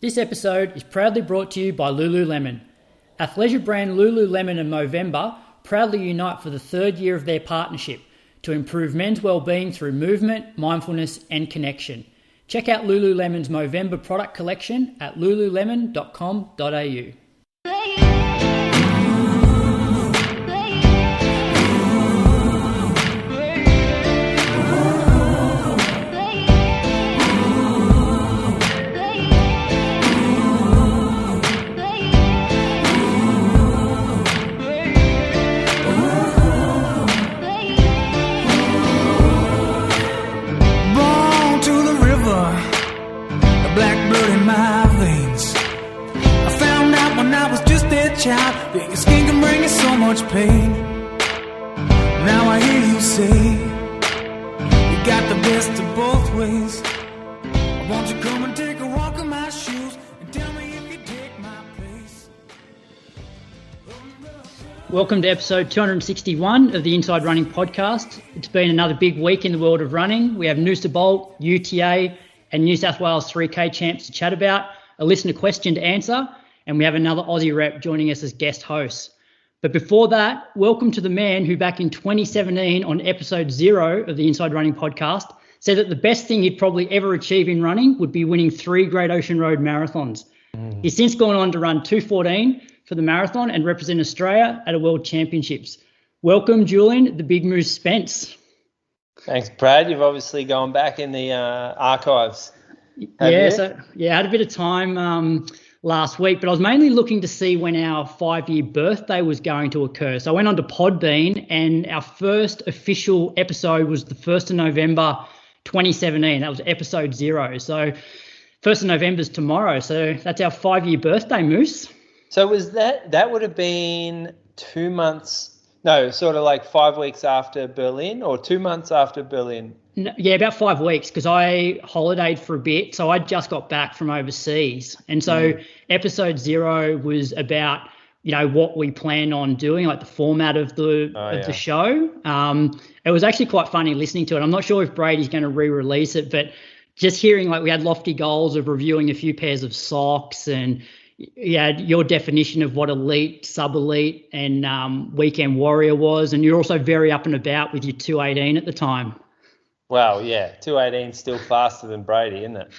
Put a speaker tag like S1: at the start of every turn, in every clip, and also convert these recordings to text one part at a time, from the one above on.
S1: This episode is proudly brought to you by Lululemon. Athleisure brand Lululemon and Movember proudly unite for the third year of their partnership to improve men's well-being through movement, mindfulness and connection. Check out Lululemon's Movember product collection at lululemon.com.au.
S2: Your skin can bring you so much pain. Now I hear you say you got the best of both ways. Won't you come and take a walk in my shoes and tell me if you take my place?
S1: Welcome to episode 261 of the Inside Running podcast. It's been another big week in the world of running. We have Noosa Bolt, UTA and New South Wales 3K champs to chat about, a listener question to answer, and we have another Aussie rep joining us as guest host. But before that, welcome to the man who back in 2017 on episode 0 of the Inside Running podcast said that the best thing he'd probably ever achieve in running would be winning 3 Great Ocean Road marathons. He's since gone on to run 2:14 for the marathon and represent Australia at a World Championships. Welcome, Julian, the Big Moose Spence.
S3: Thanks, Brad. You've obviously gone back in the archives.
S1: I had a bit of time last week, but I was mainly looking to see when our 5-year birthday was going to occur. So I went on to Podbean and our first official episode was the 1st of November 2017. That was episode 0. So 1st of November is tomorrow. So that's our 5-year birthday, Moose.
S3: So was that would have been 2 months, no, sort of like 5 weeks after Berlin or 2 months after Berlin?
S1: No, yeah, about 5 weeks because I holidayed for a bit. So I just got back from overseas. And so episode 0 was about, what we plan on doing, like the format of the show. It was actually quite funny listening to it. I'm not sure if Brady's going to re-release it, but just hearing we had lofty goals of reviewing a few pairs of socks and your definition of what elite, sub-elite and weekend warrior was. And you're also very up and about with your 2:18 at the time.
S3: Wow, yeah, 2:18 still faster than Brady, isn't it?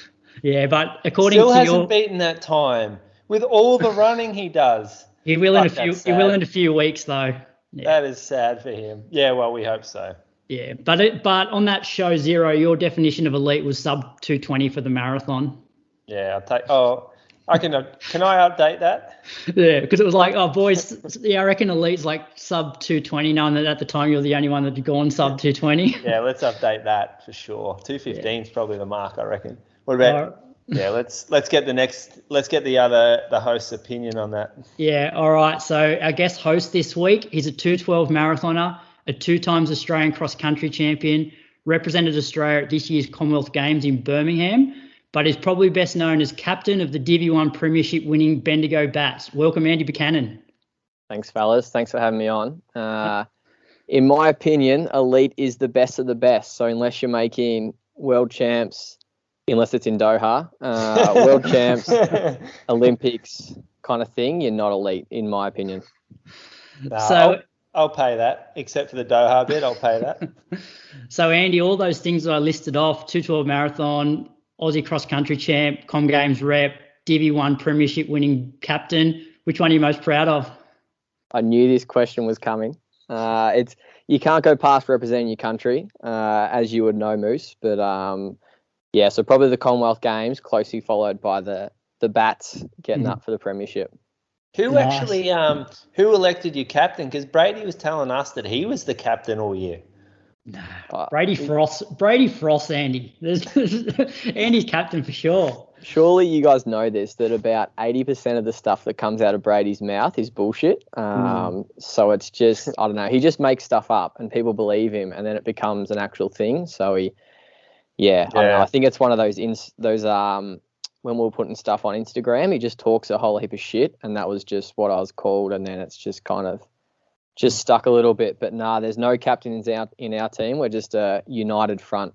S1: Yeah, but according
S3: still
S1: to
S3: hasn't beaten that time with all the running he does.
S1: He will in a few. He will in a few weeks, though. Yeah.
S3: That is sad for him. Yeah, well, we hope so.
S1: Yeah, but on that show 0, your definition of elite was sub 2:20 for the marathon.
S3: Yeah, I'll take. Oh, can I update that?
S1: Yeah, because it was like, oh boys, I reckon elite's like sub 2:20, knowing that at the time you're the only one that had gone sub 2:20.
S3: Yeah, let's update that for sure. 2:15 is probably the mark, I reckon. What about? Yeah, let's get the host's opinion on that.
S1: Yeah, all right. So our guest host this week, he's a 2:12 marathoner, a 2 times Australian cross country champion, represented Australia at this year's Commonwealth Games in Birmingham, but is probably best known as captain of the Div 1 Premiership winning Bendigo Bats. Welcome, Andy Buchanan.
S4: Thanks, fellas. Thanks for having me on. In my opinion, elite is the best of the best. So unless you're making world champs, unless it's in Doha, world champs, Olympics kind of thing, you're not elite, in my opinion.
S3: So I'll pay that, except for the Doha bit, I'll pay that.
S1: So, Andy, all those things that I listed off, 2:12 marathon, Aussie cross-country champ, Com Games rep, Div 1 Premiership winning captain, which one are you most proud of?
S4: I knew this question was coming. You can't go past representing your country, as you would know, Moose. But, so probably the Commonwealth Games, closely followed by the Bats getting up for the Premiership.
S3: Who elected you captain? Because Brady was telling us that he was the captain all year.
S1: Brady Frost, Andy. Andy's captain for sure.
S4: Surely you guys know this, that about 80% of the stuff that comes out of Brady's mouth is bullshit. So it's just, I don't know, he just makes stuff up and people believe him and then it becomes an actual thing. So I don't know. I think it's one of those when we were putting stuff on Instagram, he just talks a whole heap of shit and that was just what I was called, and then it's just kind of just stuck a little bit. But there's no captains in our team. We're just a united front.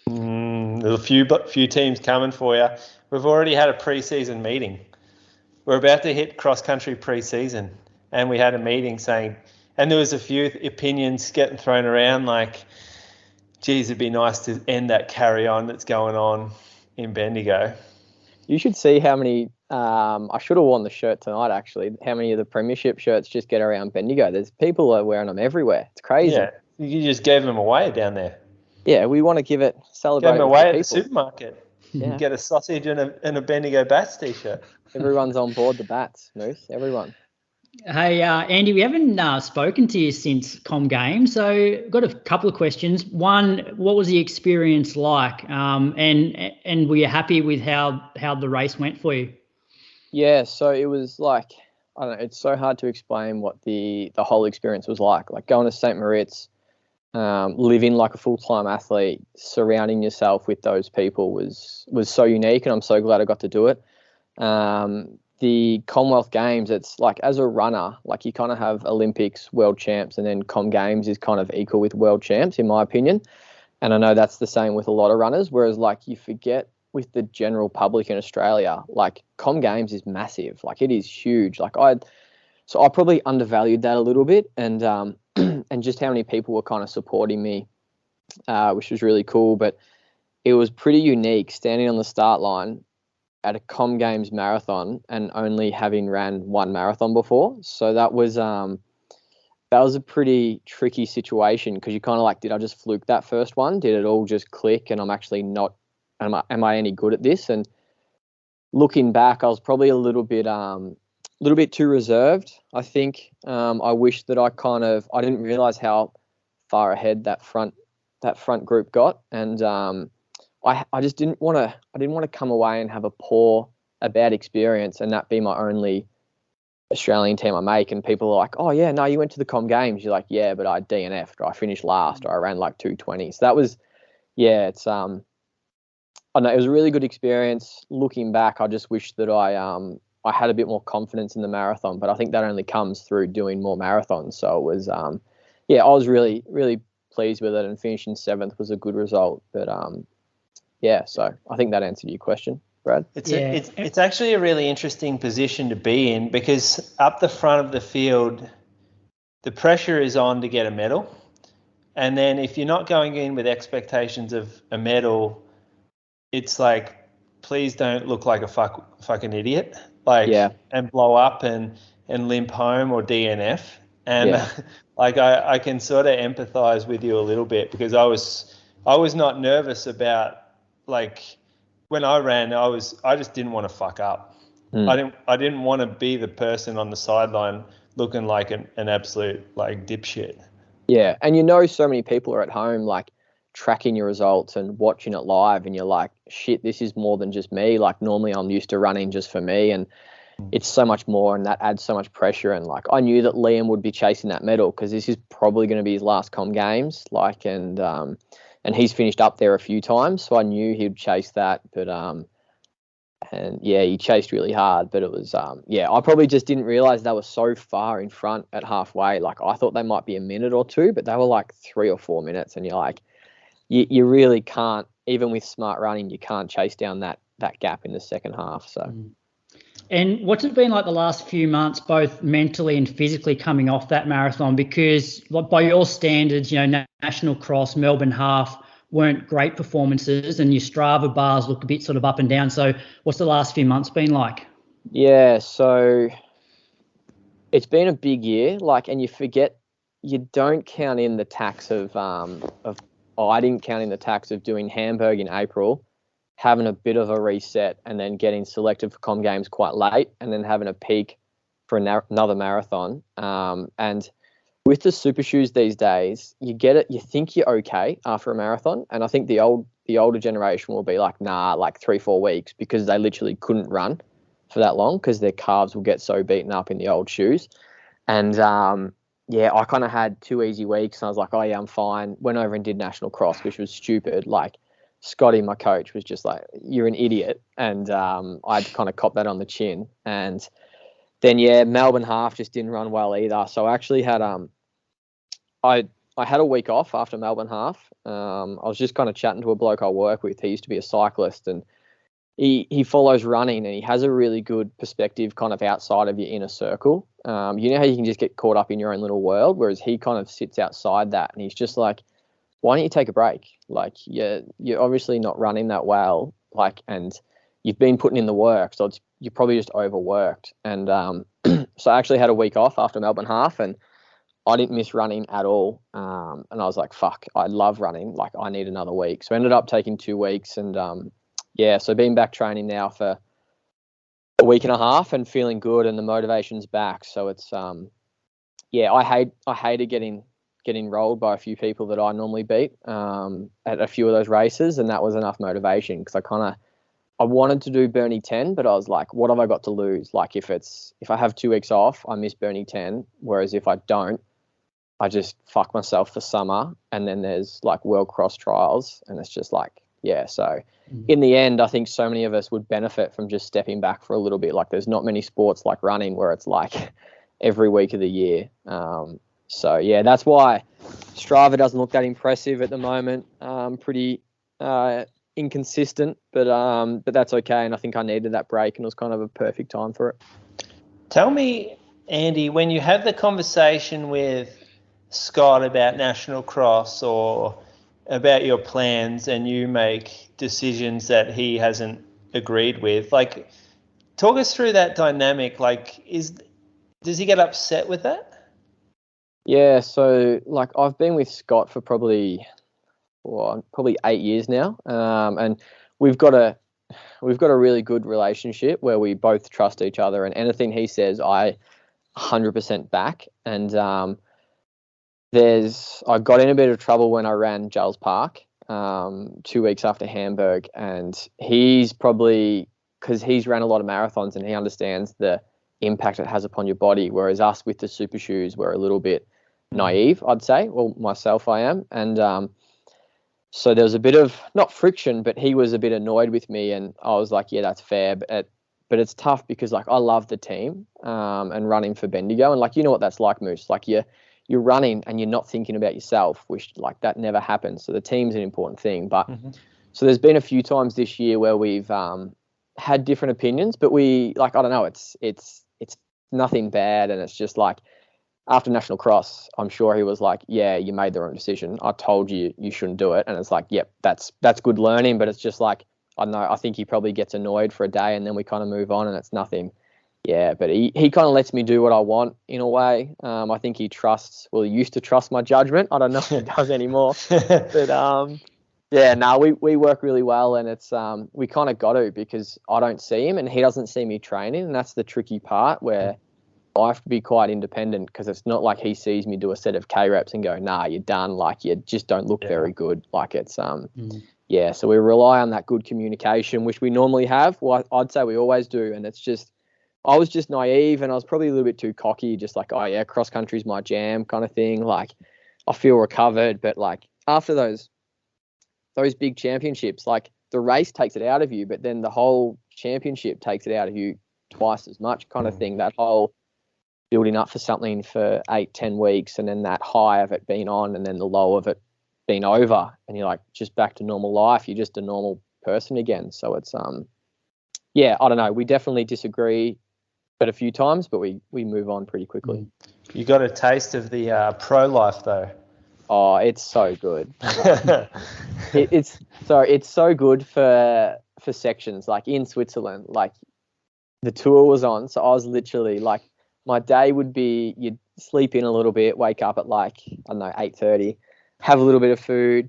S3: There's a few teams coming for you. we've already had a pre-season meeting. We're about to hit cross-country pre-season, and we had a meeting saying, and there was a few opinions getting thrown around like, geez, it'd be nice to end that carry-on that's going on in Bendigo.
S4: You should see how many, I should have worn the shirt tonight actually, how many of the premiership shirts just get around Bendigo. There's people are wearing them everywhere. It's crazy.
S3: Yeah, you just gave them away down there.
S4: Yeah, we want to give it, celebrate
S3: Give them
S4: it
S3: away
S4: with
S3: at
S4: the
S3: the
S4: people.
S3: supermarket.
S4: Yeah.
S3: Get a sausage and a Bendigo Bats t-shirt.
S4: Everyone's on board the Bats, Moose. Everyone.
S1: Hey, Andy, we haven't spoken to you since Com Games, so got a couple of questions. One, what was the experience like, and were you happy with how the race went for you?
S4: Yeah, so it was like, I don't know, it's so hard to explain what the whole experience was like. Like going to St. Moritz, living like a full-time athlete, surrounding yourself with those people was so unique, and I'm so glad I got to do it. The Commonwealth Games, it's like as a runner, like you kind of have Olympics, world champs, and then Com Games is kind of equal with world champs, in my opinion. And I know that's the same with a lot of runners, whereas like you forget with the general public in Australia, like Com Games is massive. Like it is huge. Like I probably undervalued that a little bit, and and just how many people were kind of supporting me, which was really cool. But it was pretty unique standing on the start line at a Com Games marathon and only having ran one marathon before. So that was a pretty tricky situation, because you kind of like, did I just fluke that first one? Did it all just click and I'm actually not, am I any good at this? And looking back, I was probably a little bit too reserved. I think I wish that I didn't realize how far ahead that front group got. And I just didn't want to come away and have a bad experience and that be my only Australian team I make. And people are like, oh yeah, no, you went to the Com Games. You're like, yeah, but I DNF'd, or I finished last, or I ran like 2:20. So that was, yeah, it's, I know it was a really good experience. Looking back, I just wish that I had a bit more confidence in the marathon, but I think that only comes through doing more marathons. So it was, yeah, I was really, really pleased with it, and finishing 7th was a good result. But, yeah, so I think that answered your question, Brad.
S3: It's actually a really interesting position to be in, because up the front of the field, the pressure is on to get a medal. And then if you're not going in with expectations of a medal, it's like, please don't look like a fucking idiot, and blow up and limp home or DNF. And like I can sort of empathize with you a little bit, because I was not nervous about, like, when I ran, I just didn't want to fuck up. I didn't want to be the person on the sideline looking like an absolute like dipshit.
S4: Yeah, and so many people are at home like tracking your results and watching it live, and you're like, shit, this is more than just me. Like normally I'm used to running just for me, and it's so much more, and that adds so much pressure. And like I knew that Liam would be chasing that medal, because this is probably going to be his last Com Games. Like, and he's finished up there a few times, so I knew he'd chase that. But and yeah, he chased really hard. But it was I probably just didn't realize they were so far in front at halfway. Like I thought they might be a minute or two, but they were like 3 or 4 minutes, and you're like, you really can't, even with smart running, you can't chase down that gap in the second half. So.
S1: And what's it been like the last few months, both mentally and physically, coming off that marathon? Because by your standards, National Cross, Melbourne Half weren't great performances, and your Strava bars looked a bit sort of up and down. So what's the last few months been like?
S4: Yeah, so it's been a big year, like, and you forget, you don't count in the tax I didn't count in the tax of doing Hamburg in April, having a bit of a reset, and then getting selected for Com Games quite late, and then having a peak for another marathon. And with the super shoes these days, you get it, you think you're okay after a marathon. And I think the older generation will be like, nah, like 3-4 weeks, because they literally couldn't run for that long, because their calves will get so beaten up in the old shoes. And I kind of had 2 easy weeks, and I was like, oh yeah, I'm fine. Went over and did National Cross, which was stupid. Like, Scotty, my coach, was just like, you're an idiot. And I'd kind of cop that on the chin. And then, Melbourne Half just didn't run well either. So I actually had I had a week off after Melbourne Half. I was just kind of chatting to a bloke I work with. He used to be a cyclist, and he follows running, and he has a really good perspective kind of outside of your inner circle. You know how you can just get caught up in your own little world, whereas he kind of sits outside that, and he's just like, why don't you take a break? Like, you're obviously not running that well, like, and you've been putting in the work, so you're probably just overworked. And so I actually had a week off after Melbourne Half, and I didn't miss running at all. And I was like, fuck, I love running. Like, I need another week. So I ended up taking 2 weeks, and so been back training now for a week and a half and feeling good, and the motivation's back. So it's I hated getting rolled by a few people that I normally beat at a few of those races, and that was enough motivation, because I wanted to do Burnie 10, but I was like, what have I got to lose? Like, if I have 2 weeks off, I miss Burnie 10, whereas if I don't, I just fuck myself for summer, and then there's like World Cross Trials, and it's just like, so in the end, I think so many of us would benefit from just stepping back for a little bit. Like, there's not many sports like running where it's like every week of the year. That's why Strava doesn't look that impressive at the moment. Pretty inconsistent, but that's okay. And I think I needed that break, and it was kind of a perfect time for it.
S3: Tell me, Andy, when you have the conversation with Scott about National Cross or about your plans, and you make decisions that he hasn't agreed with, like, talk us through that dynamic. Like, does he get upset with that?
S4: Yeah, so like I've been with Scott for probably 8 years now, and we've got a really good relationship where we both trust each other, and anything he says, I 100% back. And I got in a bit of trouble when I ran Giles Park 2 weeks after Hamburg, and he's probably, because he's ran a lot of marathons and he understands the impact it has upon your body, whereas us with the super shoes, we're a little bit naive, I'd say. Well, myself, I am. And so there was a bit of, not friction, but he was a bit annoyed with me, and I was like, yeah, that's fair. But it's tough because, like, I love the team and running for Bendigo, and, like, you know what that's like, Moose. Like, you're running and you're not thinking about yourself, which, like, that never happens. So the team's an important thing. But so there's been a few times this year where we've had different opinions, but we, like, I don't know, it's nothing bad, and it's just like, after National Cross, I'm sure he was like, yeah, you made the wrong decision. I told you shouldn't do it. And it's like, yep, that's good learning. But it's just like, I don't know, I think he probably gets annoyed for a day, and then we kind of move on, and it's nothing. Yeah, but he kind of lets me do what I want in a way. I think he used to trust my judgment. I don't know if he does anymore. But we work really well, and it's we kind of got to, because I don't see him and he doesn't see me training, and that's the tricky part where I have to be quite independent, because it's not like he sees me do a set of K reps and go, nah, you're done. Like, you just don't look very good. Like, it's, so we rely on that good communication, which we normally have. Well, I'd say we always do. And it's just, I was just naive, and I was probably a little bit too cocky, just like, oh yeah, cross country's my jam kind of thing. Like, I feel recovered, but like after those big championships, like the race takes it out of you, but then the whole championship takes it out of you twice as much kind of thing. That whole building up for something for 8-10 weeks, and then that high of it being on, and then the low of it being over, and you're like just back to normal life. You're just a normal person again. So it's I don't know. We definitely disagree but a few times, but we move on pretty quickly.
S3: You got a taste of the pro life though.
S4: Oh, it's so good. It's so good for sections, like in Switzerland. Like, the tour was on, so I was literally like, my day would be, you'd sleep in a little bit, wake up at like, I don't know, 8:30, have a little bit of food,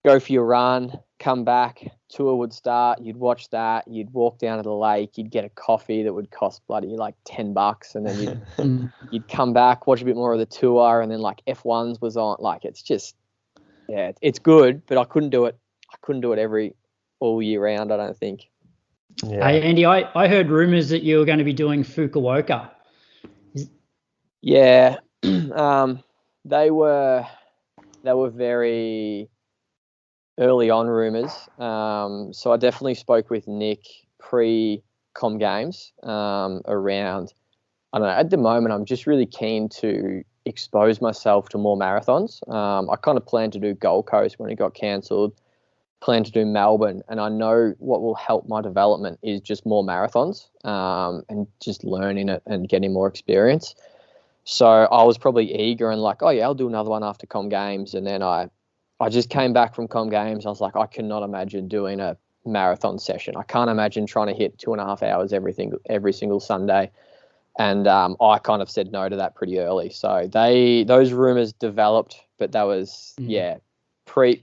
S4: go for your run, come back, tour would start, you'd watch that, you'd walk down to the lake, you'd get a coffee that would cost bloody like $10, and then you'd come back, watch a bit more of the tour, and then like F1s was on. Like, it's just, yeah, it's good, but I couldn't do it all year round, I don't think.
S1: Yeah. Hey, Andy, I heard rumours that you were going to be doing Fukuoka.
S4: Yeah, they were very early on rumours. So I definitely spoke with Nick pre-Com Games around, I don't know, at the moment I'm just really keen to expose myself to more marathons. I kind of planned to do Gold Coast when it got cancelled. plan to do Melbourne, and I know what will help my development is just more marathons, and just learning it and getting more experience. So I was probably eager and like, oh yeah, I'll do another one after Com Games. And then I just came back from Com Games. I was like, I cannot imagine doing a marathon session. I can't imagine trying to hit 2.5 hours every single Sunday. And I kind of said no to that pretty early. So those rumours developed, but that was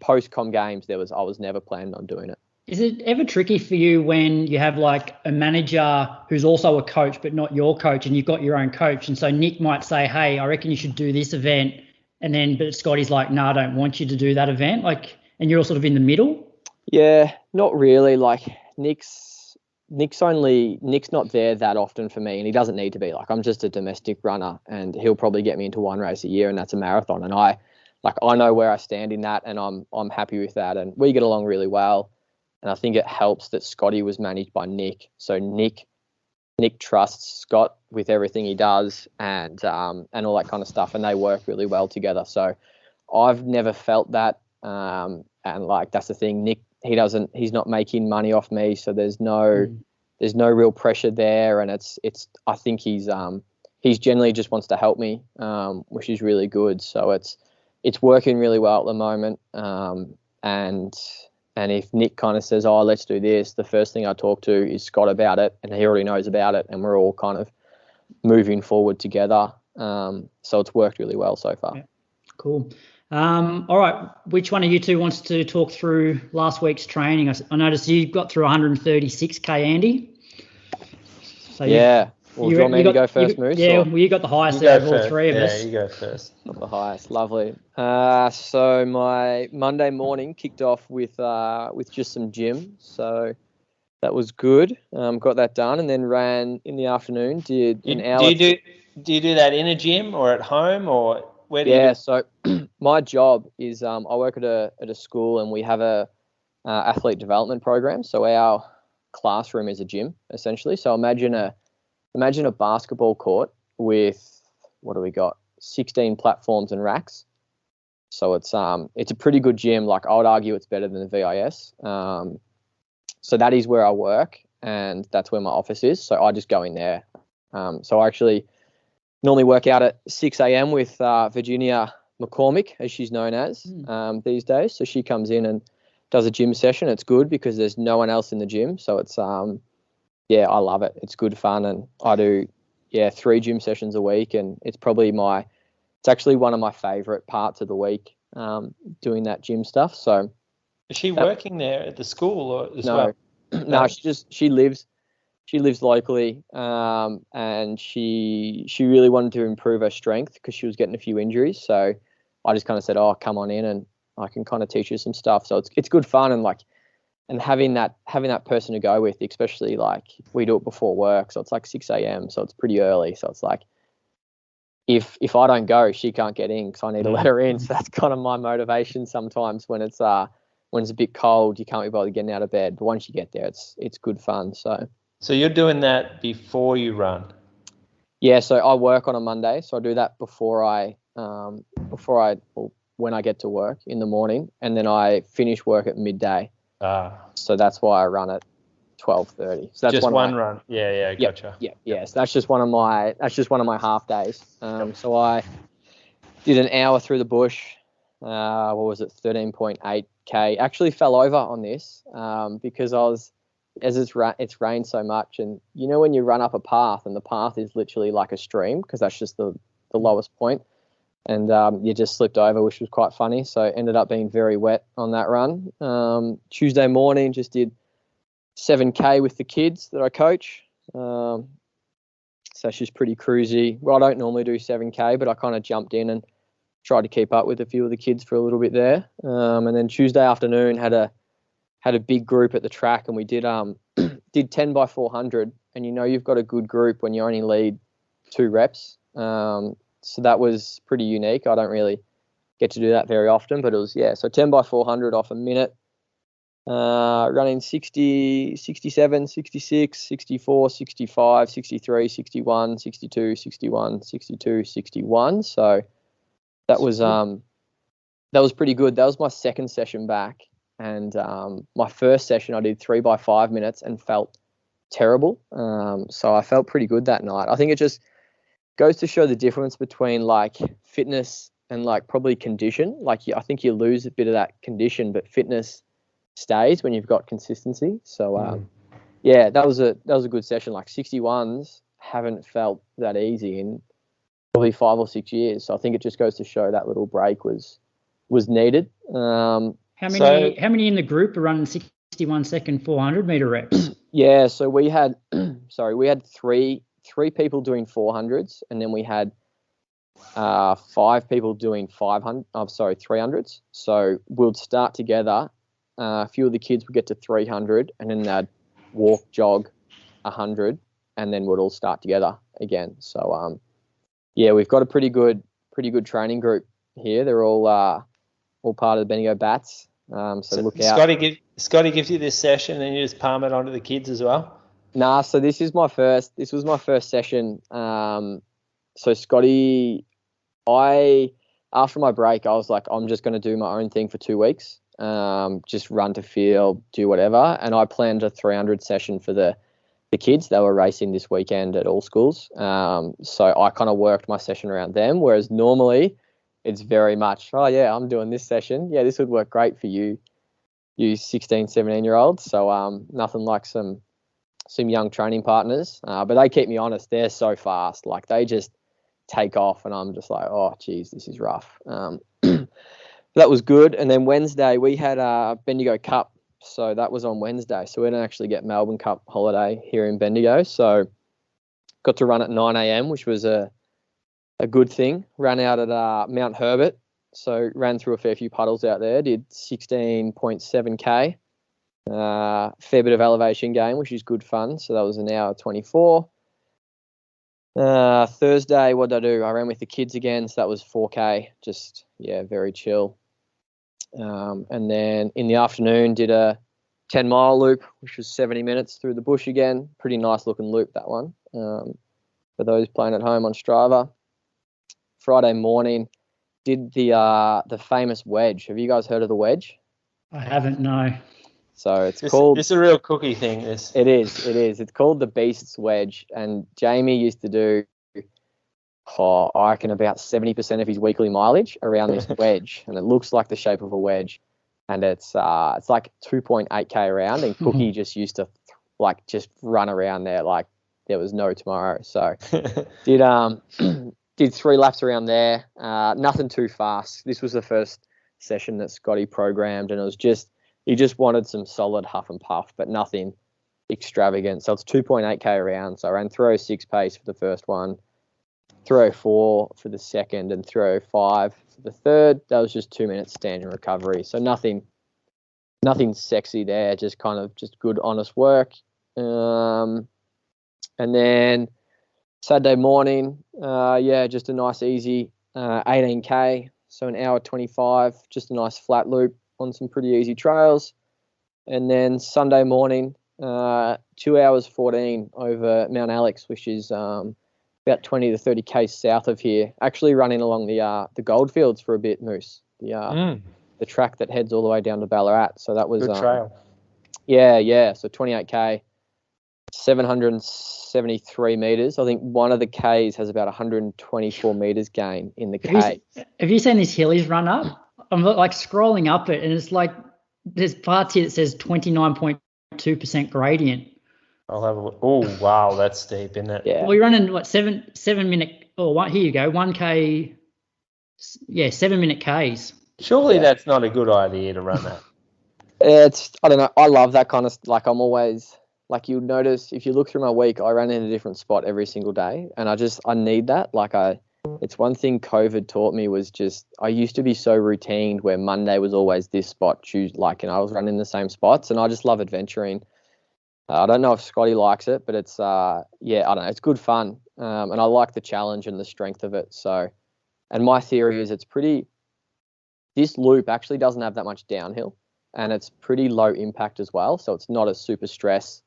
S4: post Com Games. I was never planning on doing it.
S1: Is it ever tricky for you when you have like a manager who's also a coach but not your coach, and you've got your own coach, and so Nick might say, hey, I reckon you should do this event, but Scotty's like, no, I don't want you to do that event, like, and you're all sort of in the middle?
S4: Yeah, not really. Like Nick's not there that often for me, and he doesn't need to be. Like, I'm just a domestic runner, and he'll probably get me into one race a year, and that's a marathon. And I know where I stand in that, and I'm happy with that, and we get along really well. And I think it helps that Scotty was managed by Nick. So Nick trusts Scott with everything he does, and all that kind of stuff, and they work really well together. So I've never felt that, and like that's the thing. Nick, he's not making money off me, so there's no real pressure there, and it's I think he's generally just wants to help me, which is really good. So it's working really well at the moment, and if Nick kind of says, oh, let's do this, the first thing I talk to is Scott about it, and he already knows about it, and we're all kind of moving forward together. So it's worked really well so far.
S1: Yeah. Cool. All right. Which one of you two wants to talk through last week's training? I noticed you got through 136K, Andy. So
S4: yeah. Well, do you want me to go first, Moose?
S1: Yeah, well, you got the highest there of all three of us.
S3: Yeah, you go first.
S4: Not the highest. Lovely. So my Monday morning kicked off with just some gym. So that was good. Got that done, and then ran in the afternoon. Did an hour.
S3: Do you do that in a gym or at home, or where do you?
S4: Yeah. So my job is I work at a school, and we have a athlete development program. So our classroom is a gym essentially. So imagine a basketball court with, what do we got, 16 platforms and racks. So it's a pretty good gym. Like, I would argue it's better than the VIS. So that is where I work, and that's where my office is. So I just go in there. So I actually normally work out at 6 a.m. with Virginia McCormick, as she's known as these days. So she comes in and does a gym session. It's good because there's no one else in the gym. So it's yeah, I love it. It's good fun, and I do 3 gym sessions a week, and it's actually one of my favourite parts of the week, doing that gym stuff. So
S3: is she working there at the school or as well?
S4: No, she lives locally, and she really wanted to improve her strength because she was getting a few injuries. So I just kind of said, oh, come on in and I can kind of teach you some stuff. So it's good fun, and having that person to go with, especially like we do it before work, so it's like 6 a.m, so it's pretty early. So it's like if I don't go, she can't get in because I need to let her in. So that's kind of my motivation sometimes when it's a bit cold, you can't be bothered getting out of bed. But once you get there, it's good fun. So
S3: you're doing that before you run?
S4: Yeah, so I work on a Monday, so I do that when I get to work in the morning, and then I finish work at midday. So that's why I run at 12:30. So that's
S3: just one run. Yeah, gotcha.
S4: Yeah. So that's just one of my half days. So I did an hour through the bush. What was it? 13.8K. Actually fell over on this because it's rained so much, and you know when you run up a path and the path is literally like a stream because that's just the lowest point. And you just slipped over, which was quite funny. So ended up being very wet on that run. Tuesday morning, just did 7K with the kids that I coach. So it's just pretty cruisy. Well, I don't normally do 7K, but I kind of jumped in and tried to keep up with a few of the kids for a little bit there. And then Tuesday afternoon had a big group at the track, and we did 10 by 400. And you've got a good group when you only lead 2 reps. So that was pretty unique. I don't really get to do that very often, but it was, so 10 by 400 off a minute, running 60, 67, 66, 64, 65, 63, 61, 62, 61, 62, 61. So that was pretty good. That was my second session back. And my first session I did 3 by 5 minutes and felt terrible. So I felt pretty good that night. I think it just goes to show the difference between like fitness and like probably condition. Like I think you lose a bit of that condition, but fitness stays when you've got consistency. So yeah, that was a good session. Like 61s haven't felt that easy in probably 5 or 6 years. So I think it just goes to show that little break was needed.
S1: How many in the group are running 61-second 400-meter reps?
S4: Yeah, so we had three people doing 400s, and then we had 5 people doing 300s. So we'll start together. A few of the kids would get to 300, and then they'd walk, jog 100, and then we'd all start together again. So yeah, we've got a pretty good training group here. They're all part of the Bendigo Bats. So look out.
S3: Scotty gives you this session and you just palm it onto the kids as well?
S4: Nah, so this was my first session. So Scotty, after my break, I was like, I'm just going to do my own thing for 2 weeks. Just run to field, do whatever. And I planned a 300 session for the kids. They were racing this weekend at all schools. So I kind of worked my session around them, whereas normally it's very much, oh yeah, I'm doing this session. Yeah, this would work great for you 16, 17-year-olds. So nothing like some young training partners. But they keep me honest. They're so fast. Like they just take off and I'm just like, oh, geez, this is rough. That was good. And then Wednesday we had a Bendigo Cup. So that was on Wednesday. So we didn't actually get Melbourne Cup holiday here in Bendigo. So got to run at 9 a.m., which was a good thing. Ran out at Mount Herbert. So ran through a fair few puddles out there. Did 16.7K. Fair bit of elevation gain, which is good fun. So that was an hour 24. Thursday, what did I do? I ran with the kids again. So that was 4K. Just, yeah, very chill. And then in the afternoon did a 10-mile loop, which was 70 minutes through the bush again. Pretty nice looking loop, that one, for those playing at home on Strava. Friday morning did the famous wedge. Have you guys heard of the wedge?
S1: I haven't, no.
S4: So it's called...
S3: It's a real cookie thing, this.
S4: It is. It's called the Beast's Wedge. And Jamie used to do, I reckon, about 70% of his weekly mileage around this wedge. And it looks like the shape of a wedge. And it's like 2.8K around. And Cookie just used to, just run around there like there was no tomorrow. So did 3 laps around there. Nothing too fast. This was the first session that Scotty programmed. And it was just... He just wanted some solid huff and puff, but nothing extravagant. So it's 2.8K around. So I ran 3:06 pace for the first one, 3:04 for the second, and 3:05 for the third. That was just 2 minutes standing recovery. So nothing sexy there, just kind of just good, honest work. And then Saturday morning, just a nice, easy 18K. So an hour 25, just a nice flat loop on some pretty easy trails. And then Sunday morning, 2 hours 14 over Mount Alex, which is about 20 to 30K south of here. Actually running along the goldfields for a bit, Moose. The track that heads all the way down to Ballarat. So that was...
S3: Good trail.
S4: Yeah. So 28K, 773 metres. I think one of the Ks has about 124 metres gain in the K.
S1: Have you seen these hillies run up? I'm scrolling up it, and it's like there's parts here that says 29.2% gradient.
S3: I'll have a look. Oh, wow, that's steep, isn't it?
S4: Yeah.
S1: Well, you're running 7 minute. Here you go, 1K. Yeah, 7 minute Ks.
S3: Surely that's not a good idea to run that.
S4: I don't know. I love that kind of I'm always you'll notice if you look through my week, I ran in a different spot every single day, and I need that. It's one thing COVID taught me was just I used to be so routined where Monday was always this spot, Tuesday, and I was running the same spots, and I just love adventuring. I don't know if Scotty likes it, but it's I don't know, it's good fun, and I like the challenge and the strength of it. So, and my theory is this loop actually doesn't have that much downhill, and it's pretty low impact as well, so it's not a super stress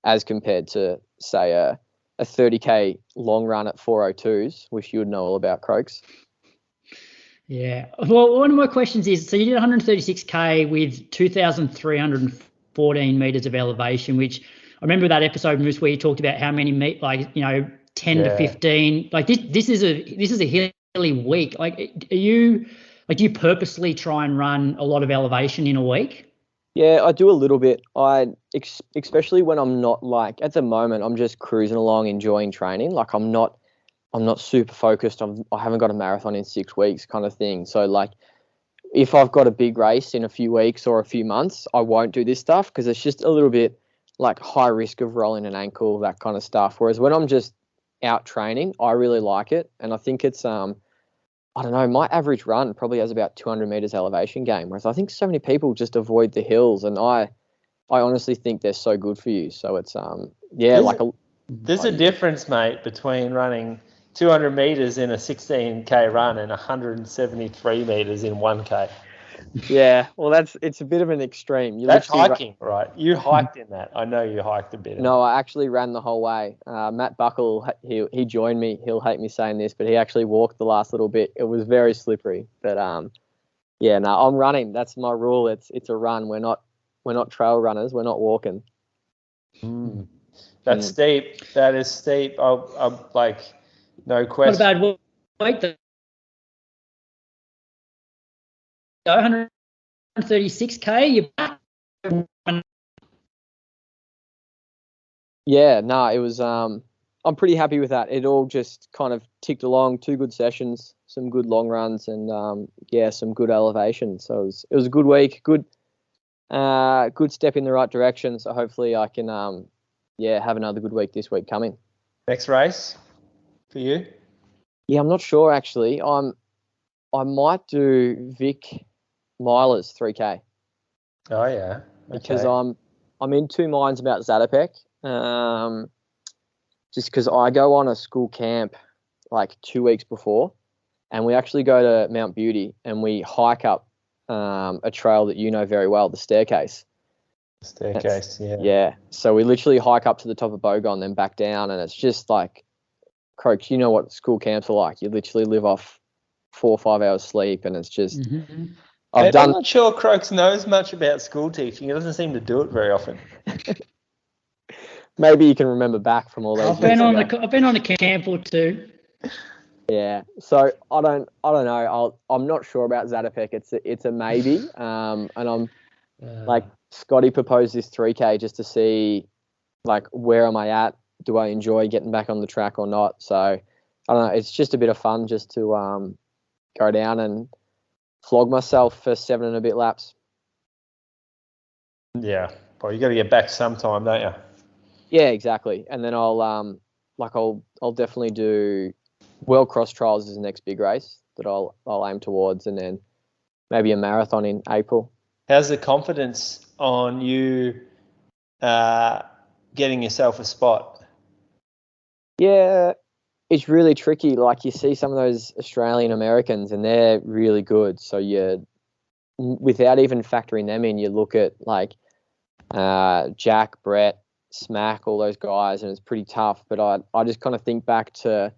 S4: as compared to say a 30K long run at 4:02s, which you would know all about, Croaks.
S1: Yeah. Well, one of my questions is, so you did 136K with 2,314 meters of elevation, which I remember that episode, Moose, where you talked about how many 10 to 15. Like this is a hilly week. Like, do you purposely try and run a lot of elevation in a week?
S4: Yeah, I do a little bit. Especially when I'm not, like, at the moment, I'm just cruising along, enjoying training. Like, I'm not super focused. I haven't got a marathon in 6 weeks kind of thing. So, like, if I've got a big race in a few weeks or a few months, I won't do this stuff because it's just a little bit like high risk of rolling an ankle, that kind of stuff. Whereas when I'm just out training, I really like it. And I think it's, I don't know, my average run probably has about 200 meters elevation gain, whereas I think so many people just avoid the hills. And I honestly think they're so good for you. So it's,
S3: there's a difference, mate, between running 200 meters in a 16K run and 173 meters in 1K.
S4: Yeah, well, it's a bit of an extreme.
S3: That's hiking, right? You hiked in that. I know you hiked a bit.
S4: No, I actually ran the whole way. Matt Buckle, he joined me. He'll hate me saying this, but he actually walked the last little bit. It was very slippery, but I'm running. That's my rule. It's a run. We're not trail runners. We're not walking.
S3: That's steep. That is steep. I'm like, no question.
S1: Not a bad weight though. 136K, you're back.
S4: Yeah, no, it was. I'm pretty happy with that. It all just kind of ticked along. 2 good sessions, some good long runs, and some good elevation. So it was a good week. Good step in the right direction. So hopefully I can have another good week this week coming.
S3: Next race for you?
S4: Yeah, I'm not sure actually. I might do Vic Milers 3K.
S3: Oh yeah. Okay.
S4: Because I'm in 2 minds about Zatopek. Just because I go on a school camp like 2 weeks before, and we actually go to Mount Beauty and we hike up a trail that you know very well, the staircase. Yeah. So we literally hike up to the top of Bogon, then back down, and it's just like, Croaks, you know what school camps are like. You literally live off 4 or 5 hours sleep, and it's just.
S3: I'm not sure Croaks knows much about school teaching. He doesn't seem to do it very often.
S4: Maybe you can remember back from all those.
S1: I've been on a camp or two.
S4: Yeah, so I don't know. I'm not sure about Zatopek. It's a maybe. And I'm like, Scotty proposed this 3K just to see, like, where am I at? Do I enjoy getting back on the track or not? So I don't know. It's just a bit of fun just to go down and flog myself for 7 and a bit laps.
S3: Yeah, well, you got to get back sometime, don't you?
S4: Yeah, exactly. And then I'll definitely do World Cross Trials as the next big race that I'll aim towards, and then maybe a marathon in April.
S3: How's the confidence on you getting yourself a spot?
S4: Yeah, it's really tricky. Like, you see some of those Australian Americans and they're really good. So without even factoring them in, you look at like Jack, Brett, Smack, all those guys, and it's pretty tough. But I just kind of think back to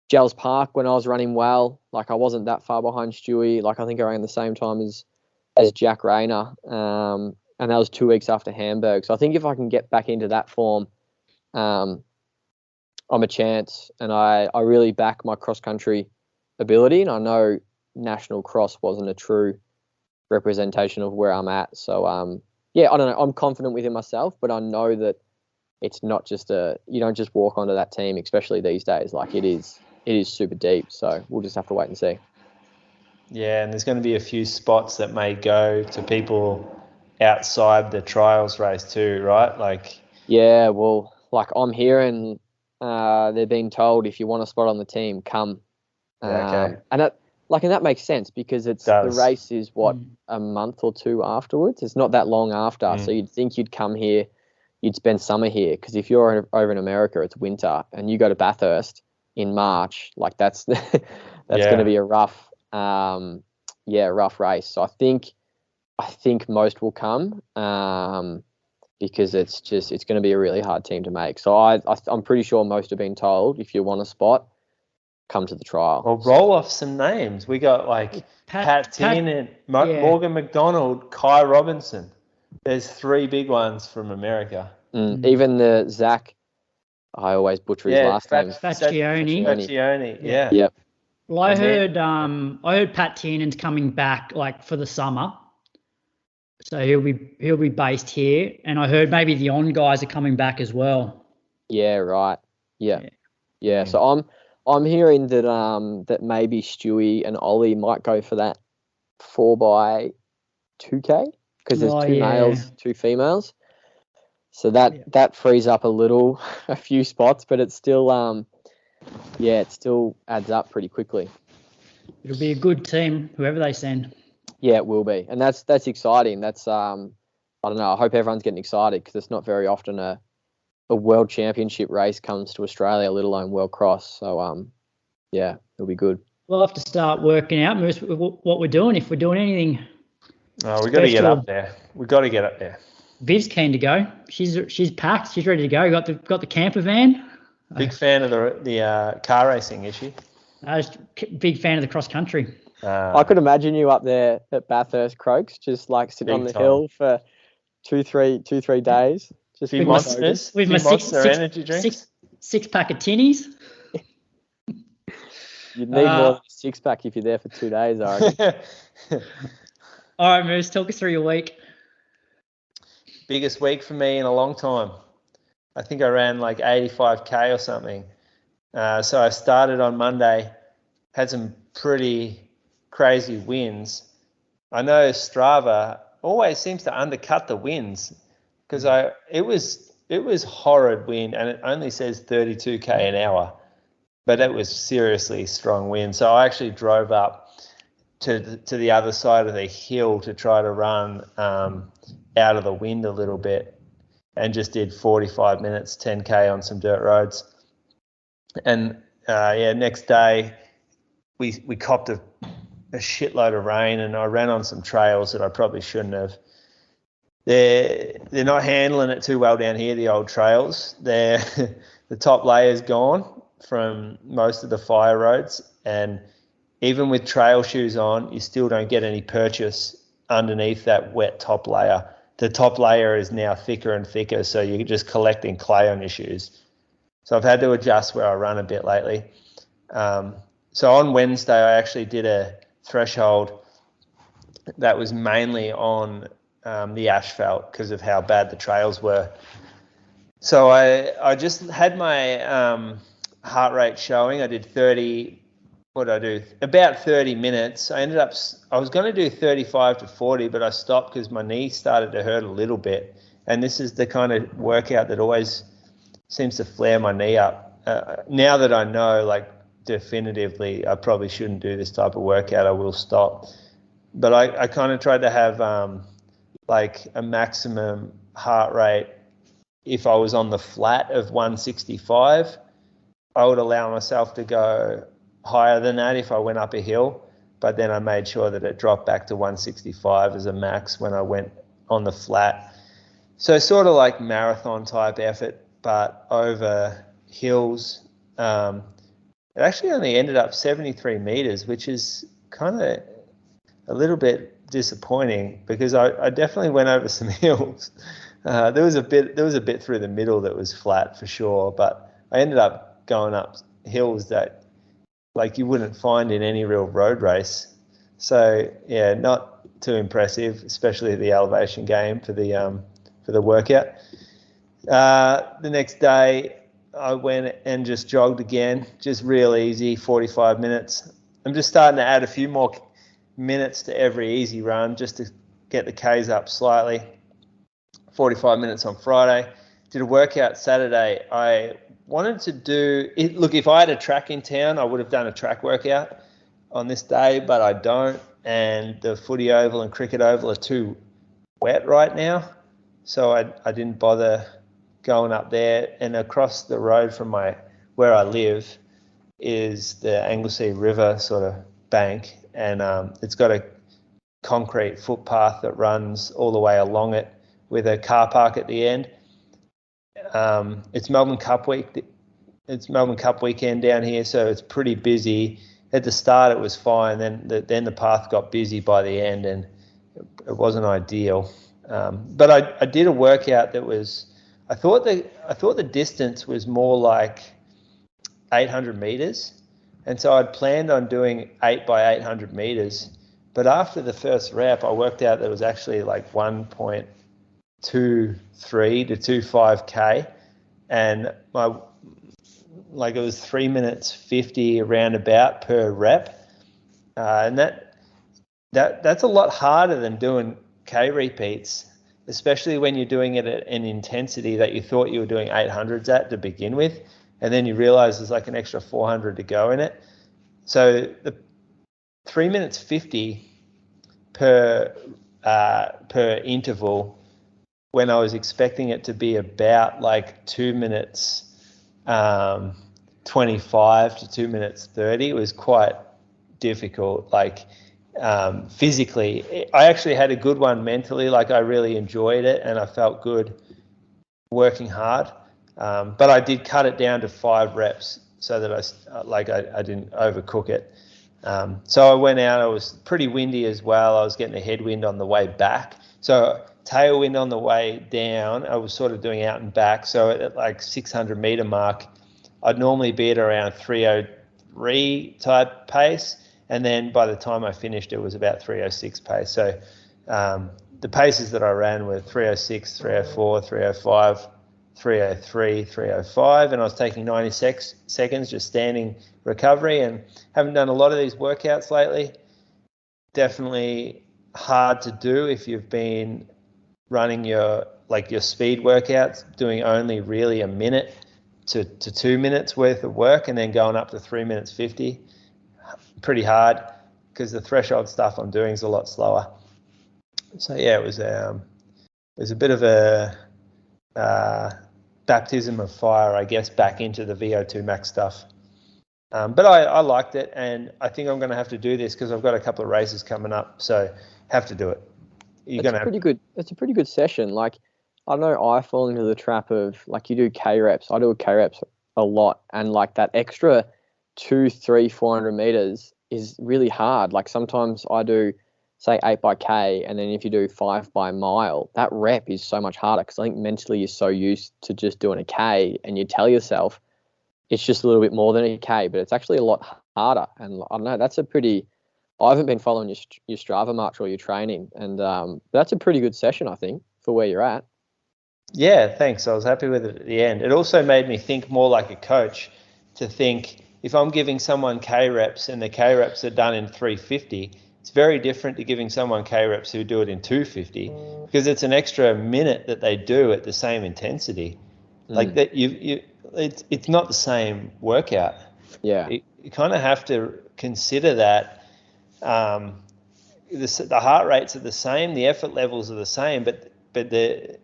S4: Gels Park when I was running well. Like, I wasn't that far behind Stewie. Like, I think I ran the same time as Jack Rayner. And that was 2 weeks after Hamburg. So I think if I can get back into that form, I'm a chance. And I really back my cross-country ability. And I know National Cross wasn't a true representation of where I'm at. So, I don't know. I'm confident within myself, but I know that it's not just you don't just walk onto that team, especially these days. Like, it is super deep. So we'll just have to wait and see.
S3: Yeah, and there's going to be a few spots that may go to people outside the trials race too, right? Like,
S4: yeah, well, like, I'm hearing they're being told, if you want a spot on the team, come.
S3: Okay.
S4: And that makes sense because the race is a month or 2 afterwards. It's not that long after, so you'd think you'd come here, you'd spend summer here. Because if you're over in America, it's winter, and you go to Bathurst in March, like, that's going to be a rough race. So I think most will come because it's going to be a really hard team to make. So I'm pretty sure most have been told, if you want a spot, come to the trial.
S3: Well, roll off some names. We got like Pat Tin and Morgan McDonald, Kai Robinson. There's 3 big ones from America.
S4: Even the Zach, I always butcher his last name.
S1: Faccioni.
S3: Yeah.
S4: Yep.
S1: Well, I heard Pat Tiernan's coming back like for the summer, so he'll be based here, and I heard maybe the on guys are coming back as well.
S4: Yeah, right. Yeah. So I'm hearing that maybe Stewie and Ollie might go for that 4x2K because there's 2 males, 2 females. So that frees up a few spots, but it's still it still adds up pretty quickly.
S1: It'll be a good team, whoever they send.
S4: Yeah, it will be, and that's exciting. That's I don't know. I hope everyone's getting excited because it's not very often a world championship race comes to Australia, let alone World Cross. So it'll be good.
S1: We'll have to start working out what we're doing if we're doing anything.
S3: Oh, we got to get up there. We got to get up there.
S1: Viv's keen to go. She's packed. She's ready to go. Got the camper van.
S3: Big fan of the car racing, is she?
S1: Just big fan of the cross country.
S4: I could imagine you up there at Bathurst Croaks, just like sitting on the hill for 2-3 days. Just
S3: with my energy drinks.
S1: Six pack of tinnies.
S4: You'd need more than a 6-pack if you're there for 2 days, I reckon.
S1: All right, Moose, talk us through your week.
S3: Biggest week for me in a long time. I think I ran like 85K or something. So I started on Monday, had some pretty crazy wins. I know Strava always seems to undercut the wins because it was horrid win, and it only says 32K an hour, but it was seriously strong win. So I actually drove up to the other side of the hill to try to run out of the wind a little bit, and just did 45 minutes, 10K on some dirt roads. And next day we copped a shitload of rain, and I ran on some trails that I probably shouldn't have. They're not handling it too well down here, the old trails. The top layer's gone from most of the fire roads, and even with trail shoes on, you still don't get any purchase underneath that wet top layer. The top layer is now thicker and thicker, so you're just collecting clay on your shoes. So I've had to adjust where I run a bit lately. So on Wednesday, I actually did a threshold that was mainly on the asphalt because of how bad the trails were. So I just had my heart rate showing. I did about 30 minutes. I was going to do 35 to 40, but I stopped because my knee started to hurt a little bit. And this is the kind of workout that always seems to flare my knee up. Now that I know, like, definitively, I probably shouldn't do this type of workout, I will stop. But I kind of tried to have like a maximum heart rate. If I was on the flat of 165, I would allow myself to go higher than that if I went up a hill, but then I made sure that it dropped back to 165 as a max when I went on the flat. So sort of like marathon type effort, but over hills. It actually only ended up 73 meters, which is kind of a little bit disappointing because I definitely went over some hills. There was a bit through the middle that was flat for sure, but I ended up going up hills that like you wouldn't find in any real road race. So yeah, not too impressive, especially the elevation game for the workout. The next day I went and just jogged again, just real easy, 45 minutes. I'm just starting to add a few more minutes to every easy run just to get the Ks up slightly. 45 minutes on Friday. Did a workout Saturday. I wanted to do it. Look, if I had a track in town, I would have done a track workout on this day, but I don't. And the footy oval and cricket oval are too wet right now, so I didn't bother going up there. And across the road from where I live is the Anglesea River sort of bank, and it's got a concrete footpath that runs all the way along it with a car park at the end. It's Melbourne Cup week it's Melbourne Cup weekend down here, so it's pretty busy. At the start, it was fine. Then the path got busy by the end, and it wasn't ideal. But I did a workout that was. I thought the distance was more like 800 meters, and so I'd planned on doing 8 by 800 meters. But after the first rep, I worked out that it was actually like 1.23 to 25k, and it was 3 minutes 50 around about per rep, and that's a lot harder than doing K repeats, especially when you're doing it at an intensity that you thought you were doing 800s at to begin with, and then you realize there's like an extra 400 to go in it. So the 3 minutes 50 per interval, when I was expecting it to be about like 2 minutes 25 to 2 minutes 30, was quite difficult. Like physically, I actually had a good one mentally. Like I really enjoyed it and I felt good working hard. But I did cut it down to 5 reps so that I didn't overcook it. So I went out. It was pretty windy as well. I was getting a headwind on the way back. So tailwind on the way down, I was sort of doing out and back. So at like 600 meter mark, I'd normally be at around 303 type pace. And then by the time I finished, it was about 306 pace. So the paces that I ran were 306, 304, 305, 303, 305, and I was taking 96 seconds just standing recovery, and haven't done a lot of these workouts lately. Definitely hard to do if you've been running your speed workouts, doing only really a minute to 2 minutes worth of work and then going up to 3 minutes 50. Pretty hard because the threshold stuff I'm doing is a lot slower. So yeah, it was a bit of a baptism of fire, I guess, back into the VO2 max stuff. But I liked it, and I think I'm going to have to do this because I've got a couple of races coming up, so have to do it. It's a pretty good session.
S4: Like, I know I fall into the trap of, like, you do K reps. I do a K reps a lot, and like that extra 200, 300, 400 meters is really hard. Like sometimes I do, say, 8 by K, and then if you do 5 by mile, that rep is so much harder because I think mentally you're so used to just doing a K, and you tell yourself it's just a little bit more than a K, but it's actually a lot harder. And I don't know, I haven't been following your Strava much or your training, and that's a pretty good session, I think, for where you're at.
S3: Yeah, thanks. I was happy with it at the end. It also made me think more like a coach, to think if I'm giving someone K reps and the K reps are done in 350, it's very different to giving someone K reps who do it in 250 because it's an extra minute that they do at the same intensity. Like that, it's not the same workout.
S4: Yeah,
S3: you kind of have to consider that. The heart rates are the same, the effort levels are the same, but the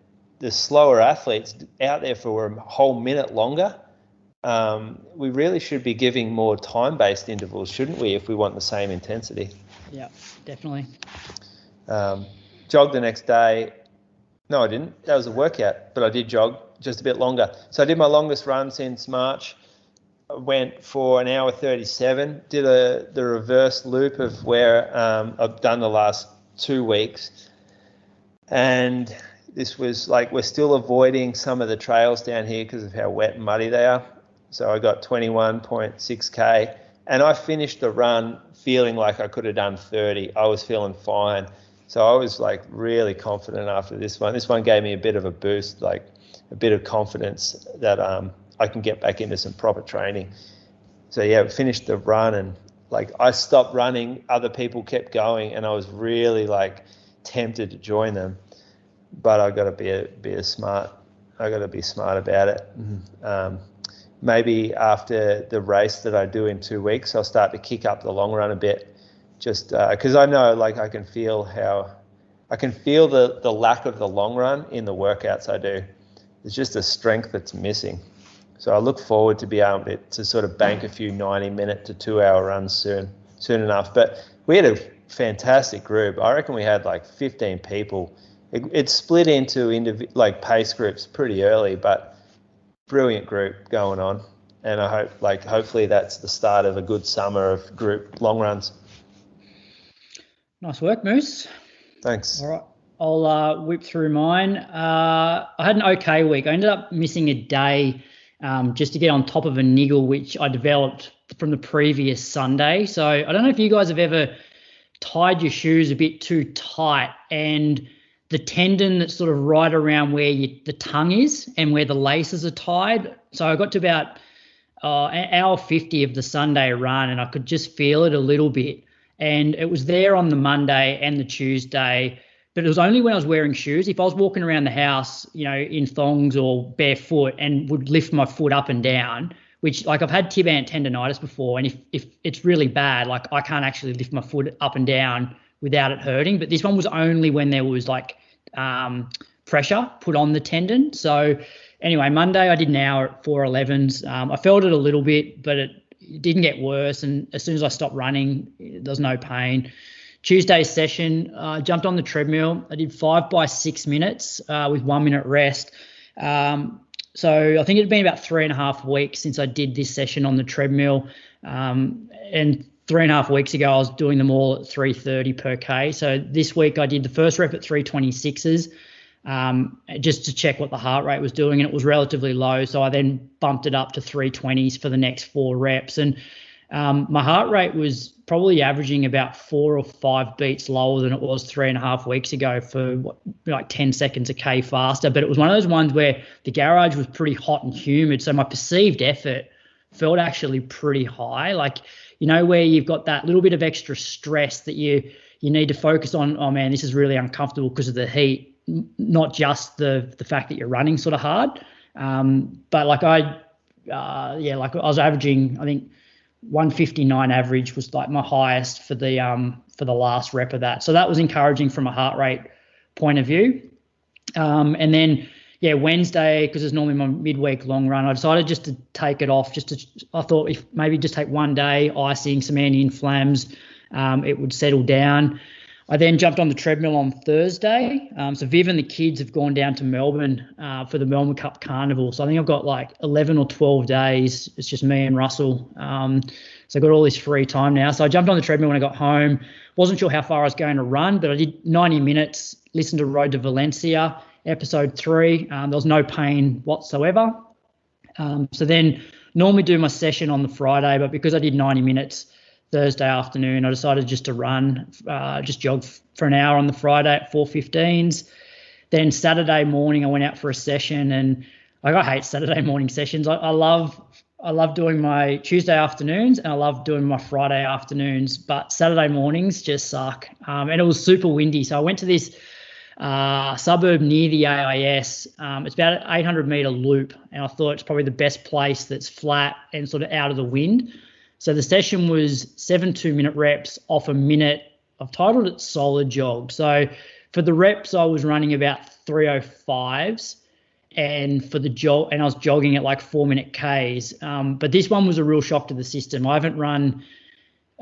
S3: slower athletes out there for a whole minute longer. We really should be giving more time-based intervals, shouldn't we, if we want the same intensity?
S1: Yeah, definitely.
S3: Jogged the next day. No, I didn't. That was a workout, but I did jog just a bit longer. So I did my longest run since March. I went for an hour 37, did the reverse loop of where I've done the last 2 weeks. And this was like, we're still avoiding some of the trails down here because of how wet and muddy they are. So I got 21.6k, and I finished the run feeling like I could have done 30. I was feeling fine. So I was like really confident after this one. This one gave me a bit of a boost, like a bit of confidence that I can get back into some proper training. So yeah, we finished the run, and like I stopped running, other people kept going, and I was really like tempted to join them. But I got to be smart about it. Maybe after the race that I do in 2 weeks, I'll start to kick up the long run a bit, just because I know, like, I can feel the lack of the long run in the workouts I do. It's just a strength that's missing. So I look forward to be able to sort of bank a few 90-minute to 2-hour runs soon enough. But we had a fantastic group. I reckon we had like 15 people. It split into pace groups pretty early, but brilliant group going on. And I hope, hopefully that's the start of a good summer of group long runs.
S1: Nice work, Moose.
S3: Thanks.
S1: All right. I'll whip through mine. I had an okay week. I ended up missing a day just to get on top of a niggle, which I developed from the previous Sunday. So I don't know if you guys have ever tied your shoes a bit too tight and the tendon that's sort of right around where the tongue is and where the laces are tied. So I got to about an hour 50 of the Sunday run and I could just feel it a little bit. And it was there on the Monday and the Tuesday, but it was only when I was wearing shoes. If I was walking around the house, in thongs or barefoot and would lift my foot up and down, which I've had tibant tendonitis before. And if it's really bad, I can't actually lift my foot up and down without it hurting. But this one was only when there was pressure put on the tendon. So anyway, Monday I did an hour at 4:11s. I felt it a little bit, but it didn't get worse. And as soon as I stopped running, there was no pain. Tuesday's session, jumped on the treadmill. I did 5 by 6 minutes with 1 minute rest. So I think it had been about 3.5 weeks since I did this session on the treadmill. And 3.5 weeks ago, I was doing them all at 3:30 per K. So this week I did the first rep at 3:26s just to check what the heart rate was doing, and it was relatively low. So I then bumped it up to 3:20s for the next 4 reps. And my heart rate was probably averaging about 4 or 5 beats lower than it was 3.5 weeks ago for 10 seconds a K faster. But it was one of those ones where the garage was pretty hot and humid. So my perceived effort felt actually pretty high. Where you've got that little bit of extra stress that you need to focus on, oh man, this is really uncomfortable because of the heat, not just the fact that you're running sort of hard. But I was averaging, I think 159 average was my highest for the last rep of that. So that was encouraging from a heart rate point of view. And then, Wednesday, because it's normally my midweek long run, I decided just to take it off. I thought if maybe just take 1 day, icing, some anti-inflams, it would settle down. I then jumped on the treadmill on Thursday. So Viv and the kids have gone down to Melbourne for the Melbourne Cup Carnival. So I think I've got 11 or 12 days. It's just me and Russell. So I've got all this free time now. So I jumped on the treadmill when I got home. Wasn't sure how far I was going to run, but I did 90 minutes, listened to Road to Valencia, episode 3. There was no pain whatsoever. So then normally do my session on the Friday, but because I did 90 minutes Thursday afternoon, I decided just to run, just jog for an hour on the Friday at 4:15s. Then Saturday morning, I went out for a session, and I hate Saturday morning sessions. I love doing my Tuesday afternoons and I love doing my Friday afternoons, but Saturday mornings just suck. And it was super windy. So I went to this suburb near the AIS. It's about an 800-metre loop, and I thought it's probably the best place that's flat and sort of out of the wind. So the session was 7 2-minute reps off a minute. I've titled it Solid Jog. So for the reps, I was running about 3:05s, and for the jog, and I was jogging at 4-minute Ks. But this one was a real shock to the system. I haven't run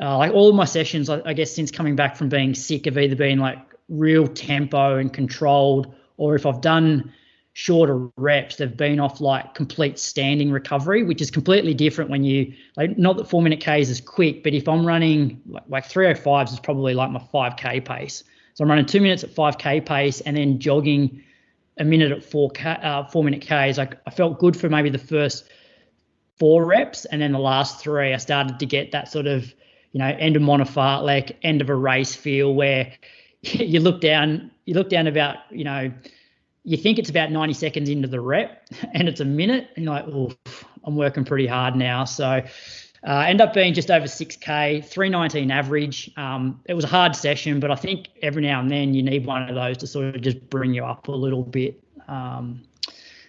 S1: all of my sessions, I guess, since coming back from being sick have either been real tempo and controlled, or if I've done shorter reps, they've been off complete standing recovery, which is completely different when you not that 4-minute Ks is quick, but if I'm running 3:05s is probably my 5K pace. So I'm running 2 minutes at 5K pace and then jogging a minute at 4-minute Ks. I felt good for maybe the first 4 reps, and then the last 3 I started to get that sort of end of monofartlek, end of a race feel where you look down about, you think it's about 90 seconds into the rep and it's a minute, and you're like, oh, I'm working pretty hard now. So end up being just over 6K, 3:19 average. It was a hard session, but I think every now and then you need one of those to sort of just bring you up a little bit.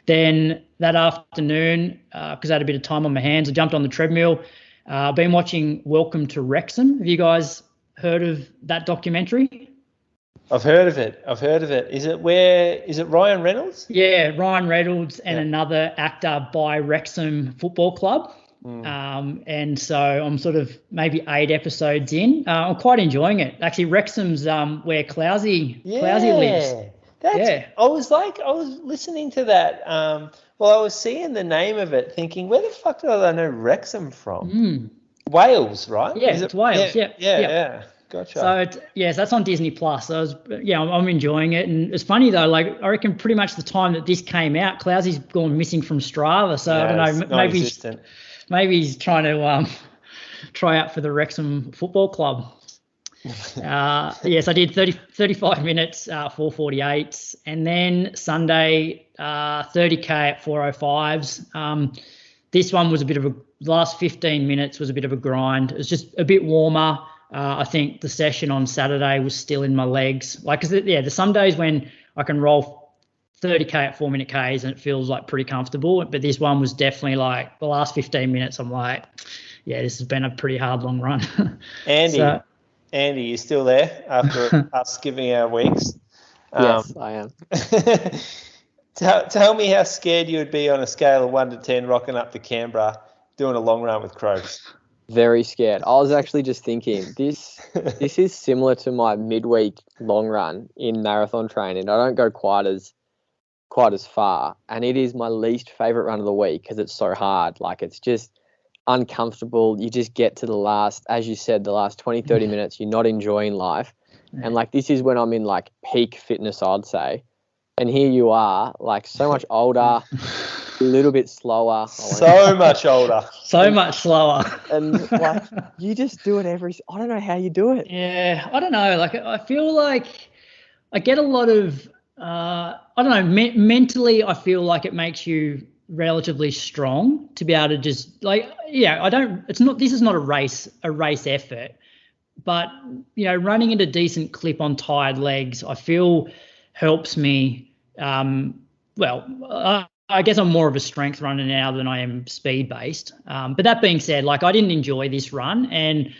S1: Then that afternoon, because I had a bit of time on my hands, I jumped on the treadmill. I've been watching Welcome to Wrexham. Have you guys heard of that documentary?
S3: I've heard of it. Is it Ryan Reynolds?
S1: Yeah, Ryan Reynolds and another actor by Wrexham Football Club. And so I'm sort of maybe 8 episodes in. I'm quite enjoying it. Actually, Wrexham's where Clousey lives.
S3: I was listening to that. I was seeing the name of it, thinking, where the fuck do I know Wrexham from? Wales, right?
S1: Yeah, it's Wales.
S3: Yeah. Gotcha.
S1: So that's on Disney Plus. So I'm enjoying it, and it's funny though. Like I reckon, pretty much the time that this came out, Clousey's gone missing from Strava. So I don't know. Maybe he's trying to try out for the Wrexham Football Club. Yes, I did 35 minutes, 4:48, and then Sunday 30k at 4:05s. This one was the last 15 minutes was a bit of a grind. It was just a bit warmer. I think the session on Saturday was still in my legs. There's some days when I can roll 30k at 4-minute Ks and it feels like pretty comfortable. But this one was definitely like the last 15 minutes. I'm like, this has been a pretty hard long run.
S3: Andy, you still there after us giving our weeks?
S4: Yes, I am.
S3: Tell me how scared you would be on a scale of 1 to 10 rocking up to Canberra doing a long run with Croaks.
S4: Very scared. I was actually just thinking this is similar to my midweek long run in marathon training. I don't go quite as far, and it is my least favorite run of the week because it's so hard. Like, it's just uncomfortable. You just get to the last, as you said, the last 20, 30 minutes, you're not enjoying life. And like, this is when I'm in like peak fitness, I'd say. And here you are, like, so much older, a little bit slower.
S3: So much older.
S1: So much slower.
S4: And like, you just do it I don't know how you do it.
S1: Yeah, I don't know. Like, I feel like I get a lot of, I don't know, mentally I feel like it makes you relatively strong to be able to just this is not a race effort, but, running at a decent clip on tired legs, I feel helps me. I guess I'm more of a strength runner now than I am speed based. But that being said, like, I didn't enjoy this run, and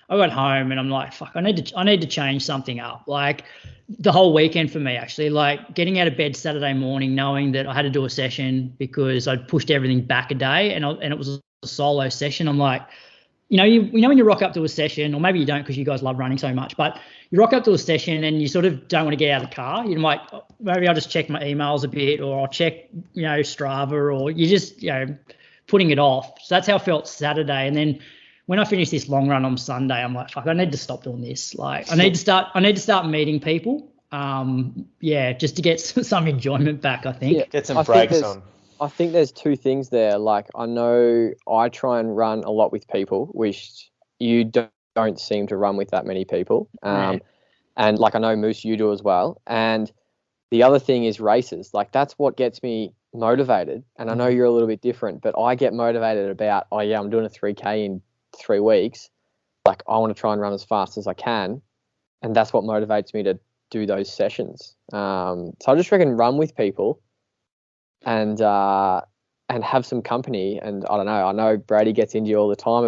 S1: I got home and I'm like, fuck, I need to change something up. Like, the whole weekend for me, actually, like getting out of bed Saturday morning, knowing that I had to do a session because I'd pushed everything back a day, and it was a solo session. I'm like, when you rock up to a session, or maybe you don't because you guys love running so much, but you rock up to a session and you sort of don't want to get out of the car. You're like, maybe I'll just check my emails a bit, or I'll check, Strava, or you just, putting it off. So that's how I felt Saturday. And then when I finished this long run on Sunday, I'm like, fuck, I need to stop doing this. Like, I need to start meeting people. Just to get some enjoyment back, I think.
S3: Yeah, get some breaks on.
S4: I think there's two things there. Like, I know I try and run a lot with people, which you don't seem to run with that many people. And like, I know Moose, you do as well. And the other thing is races. Like, that's what gets me motivated. And I know you're a little bit different, but I get motivated about, I'm doing a 3K in 3 weeks. Like, I want to try and run as fast as I can. And that's what motivates me to do those sessions. So I just reckon run with people and have some company. And I don't know, I know Brady gets into you all the time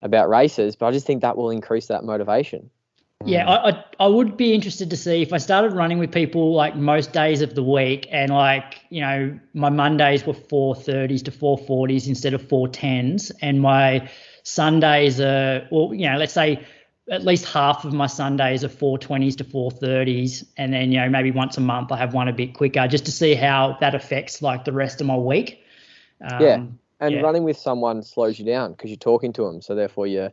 S4: about races, but I just think that will increase that motivation.
S1: Yeah, I would be interested to see if I started running with people like most days of the week, and like, my Mondays were 4:30s to 4:40s instead of 4:10s, and my Sundays are, let's say at least half of my Sundays are 4:20s to 4:30s, and then, maybe once a month I have one a bit quicker, just to see how that affects like the rest of my week.
S4: Running with someone slows you down because you're talking to them, so therefore you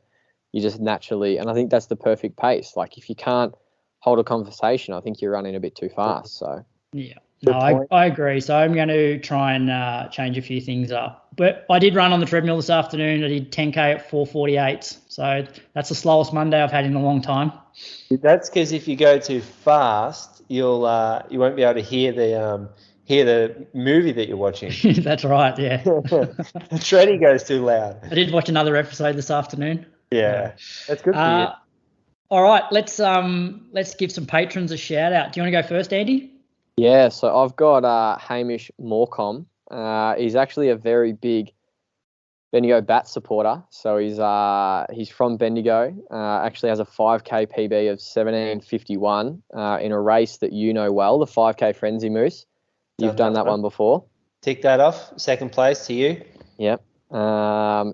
S4: just naturally, and I think that's the perfect pace. Like, if you can't hold a conversation, I think you're running a bit too fast. So
S1: yeah, no, I agree. So I'm going to try and change a few things up. But I did run on the treadmill this afternoon. I did 10K at 4:48. So that's the slowest Monday I've had in a long time.
S3: That's because if you go too fast, you won't be able to hear the movie that you're watching.
S1: That's right. Yeah.
S3: The treadie goes too loud.
S1: I did watch another episode this afternoon.
S3: Yeah, that's good for you.
S1: All right, let's give some patrons a shout out. Do you want to go first, Andy?
S4: Yeah, so I've got Hamish Morecombe. He's actually a very big Bendigo Bat supporter. So he's from Bendigo. Actually has a 5K PB of 17:51 in a race that you know well, the 5K Frenzy Moose. You've done that one before.
S3: Tick that off. Second place to you.
S4: Yep.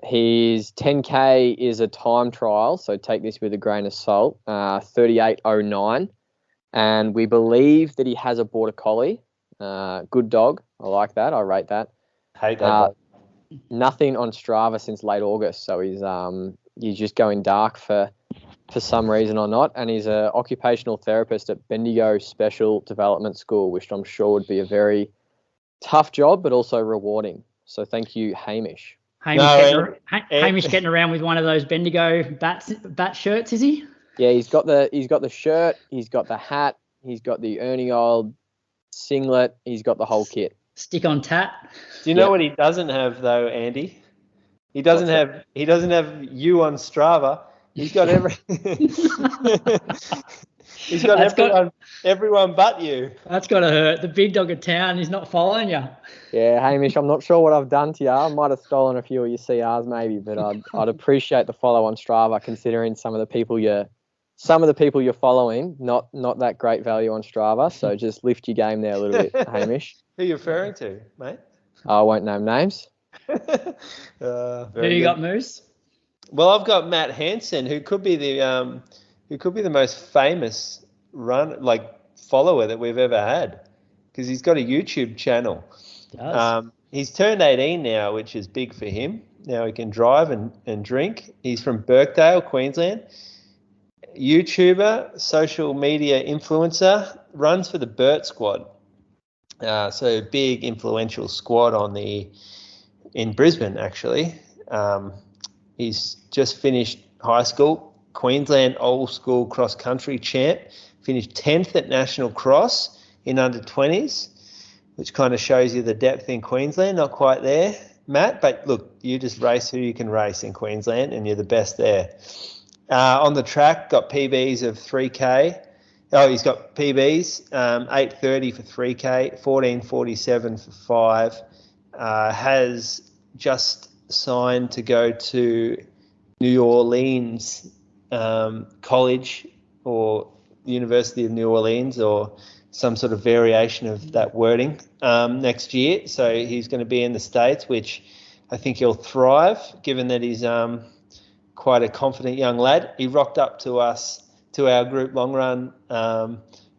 S4: His 10K is a time trial, so take this with a grain of salt. 38:09. And we believe that he has a border collie. Good dog. I like that. I rate that.
S3: Hate that dog.
S4: Nothing on Strava since late August, so he's just going dark for some reason or not. And he's an occupational therapist at Bendigo Special Development School, which I'm sure would be a very tough job, but also rewarding. So thank you, Hamish.
S1: Hamish getting around with one of those Bendigo bat shirts, is he?
S4: Yeah, he's got the shirt, he's got the hat, he's got the Ernie Old singlet, he's got the whole kit.
S1: Stick on tat.
S3: Do you know what he doesn't have though, Andy? He doesn't have you on Strava. He's got he's got everyone but you.
S1: That's got to hurt. The big dog of town is not following you.
S4: Yeah, Hamish, I'm not sure what I've done to you. I might have stolen a few of your CRs maybe, but I'd appreciate the follow on Strava, considering some of the people you're following, not that great value on Strava. So just lift your game there a little bit, Hamish.
S3: Who are you referring to, mate?
S4: I won't name names.
S1: Who you got, Moose?
S3: Well, I've got Matt Hansen, who could be the most famous follower that we've ever had, because he's got a YouTube channel. He's turned 18 now, which is big for him. Now he can drive and drink. He's from Birkdale, Queensland. YouTuber, social media influencer, runs for the Burt Squad. So big influential squad in Brisbane, actually. He's just finished high school, Queensland old school cross country champ, finished 10th at National Cross in under 20s, which kind of shows you the depth in Queensland. Not quite there, Matt, but look, you just race who you can race in Queensland and you're the best there. On the track, got PBs of 3K. Oh, he's got PBs, 8:30 for 3K, 14:47 for 5. Has just signed to go to New Orleans College or University of New Orleans, or some sort of variation of that wording, next year. So he's going to be in the States, which I think he'll thrive, given that he's quite a confident young lad. He rocked up to our group long run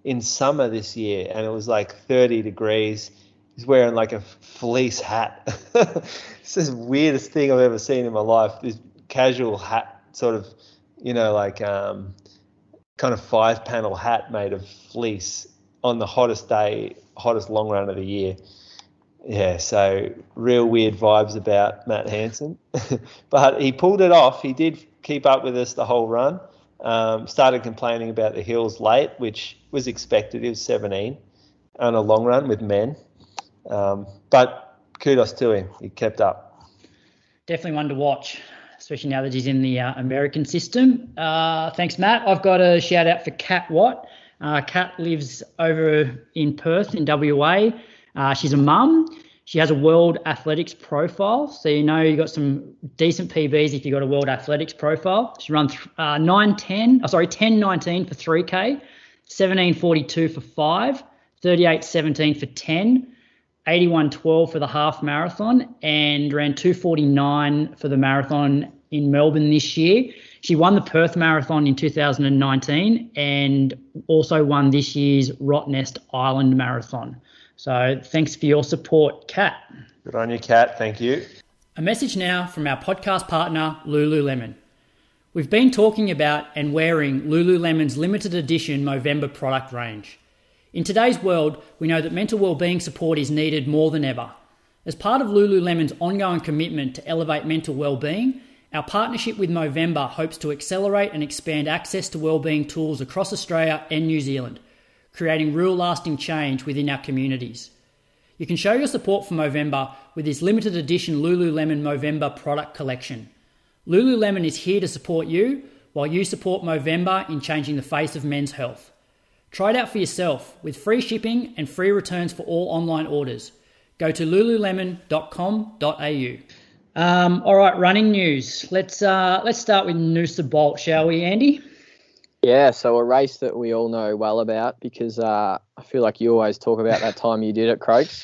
S3: in summer this year, and it was like 30 degrees. He's wearing like a fleece hat. It's the weirdest thing I've ever seen in my life. This casual hat, sort of, kind of 5-panel hat made of fleece on the hottest long run of the year. Yeah, so real weird vibes about Matt Hansen. But he pulled it off. He did keep up with us the whole run. Started complaining about the hills late, which was expected. He was 17 on a long run with men. But kudos to him. He kept up.
S1: Definitely one to watch, especially now that he's in the American system. Thanks, Matt. I've got a shout out for Kat Watt. Kat lives over in Perth in WA. She's a mum. She has a World Athletics profile. So you got some decent PBs if you got a World Athletics profile. She runs 10:19 for 3K, 17:42 for 5, 38:17 for 10, 81:12 for the half marathon, and ran 2:49 for the marathon in Melbourne this year. She won the Perth Marathon in 2019 and also won this year's Rottnest Island Marathon. So thanks for your support, Kat.
S3: Good on you, Kat. Thank you.
S1: A message now from our podcast partner, Lululemon. We've been talking about and wearing Lululemon's limited edition Movember product range. In today's world, we know that mental wellbeing support is needed more than ever. As part of Lululemon's ongoing commitment to elevate mental wellbeing, our partnership with Movember hopes to accelerate and expand access to wellbeing tools across Australia and New Zealand, creating real lasting change within our communities. You can show your support for Movember with this limited edition Lululemon Movember product collection. Lululemon is here to support you while you support Movember in changing the face of men's health. Try it out for yourself with free shipping and free returns for all online orders. Go to lululemon.com.au. All right, running news. Let's start with Noosa Bolt, shall we, Andy?
S4: Yeah, so a race that we all know well about, because I feel like you always talk about that time you did at Croaks.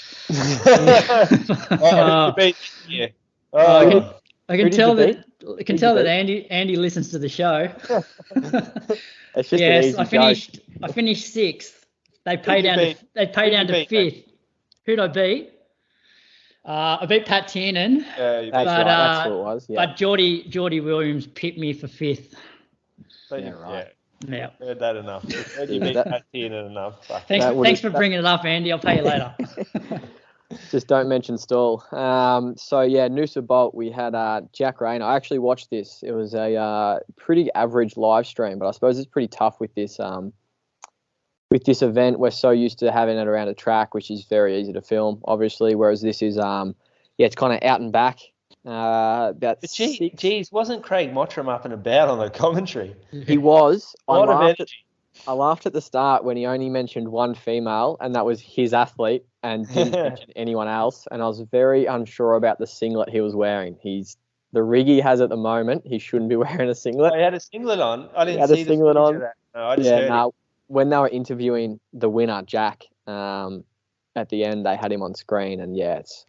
S1: I can tell that Andy listens to the show.
S4: It's just an easy
S1: I finished sixth. They pay down to fifth. Who'd I beat? I beat Pat Tiernan.
S4: That's right. That's who it was. Yeah.
S1: But Geordie Williams pipped me for fifth.
S3: Right.
S1: Yeah.
S3: Heard that enough. Heard you beat Pat Tiernan enough.
S1: Thanks for bringing it up, Andy. I'll pay you later.
S4: Just don't mention stall. Noosa Bolt, we had Jack Rayner. I actually watched this. It was a pretty average live stream, but I suppose it's pretty tough with this event. We're so used to having it around a track, which is very easy to film, obviously, whereas this is, it's kind of out and back.
S3: Wasn't Craig Mottram up and about on the commentary?
S4: He was.
S3: A lot of energy.
S4: I laughed at the start when he only mentioned one female, and that was his athlete, and didn't mention anyone else. And I was very unsure about the singlet he was wearing. The rig he has at the moment, he shouldn't be wearing a singlet.
S3: He had a singlet on. I didn't see the singlet on. No, I just heard it.
S4: When they were interviewing the winner, Jack, at the end they had him on screen, and it's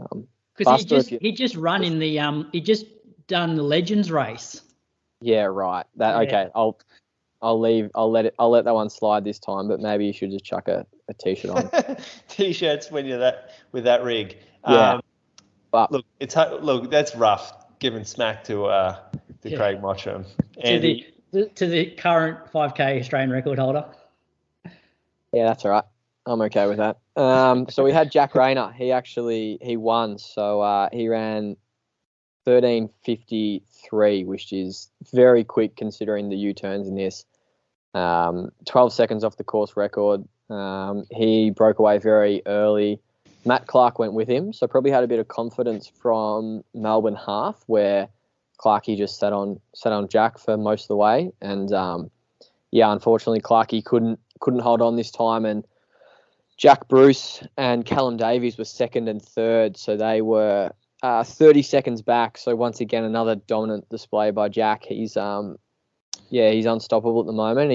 S1: because he just run in the he just done the Legends race.
S4: Yeah, right. Okay. I'll let that one slide this time, but maybe you should just chuck a t-shirt on.
S3: T-shirts when you're with that rig.
S4: Yeah.
S3: But look, that's rough giving smack to Craig Mottram.
S1: To the current 5K Australian record holder.
S4: Yeah, that's all right. I'm okay with that. So we had Jack Rayner. He won. So he ran 13:53, which is very quick considering the U-turns in this. 12 seconds off the course record. He broke away very early. Matt Clark went with him, so probably had a bit of confidence from Melbourne Half, where Clarkey just sat on Jack for most of the way. And unfortunately, Clarkey couldn't hold on this time, and Jack Bruce and Callum Davies were second and third, so they were 30 seconds back. So once again, another dominant display by Jack. He's unstoppable at the moment.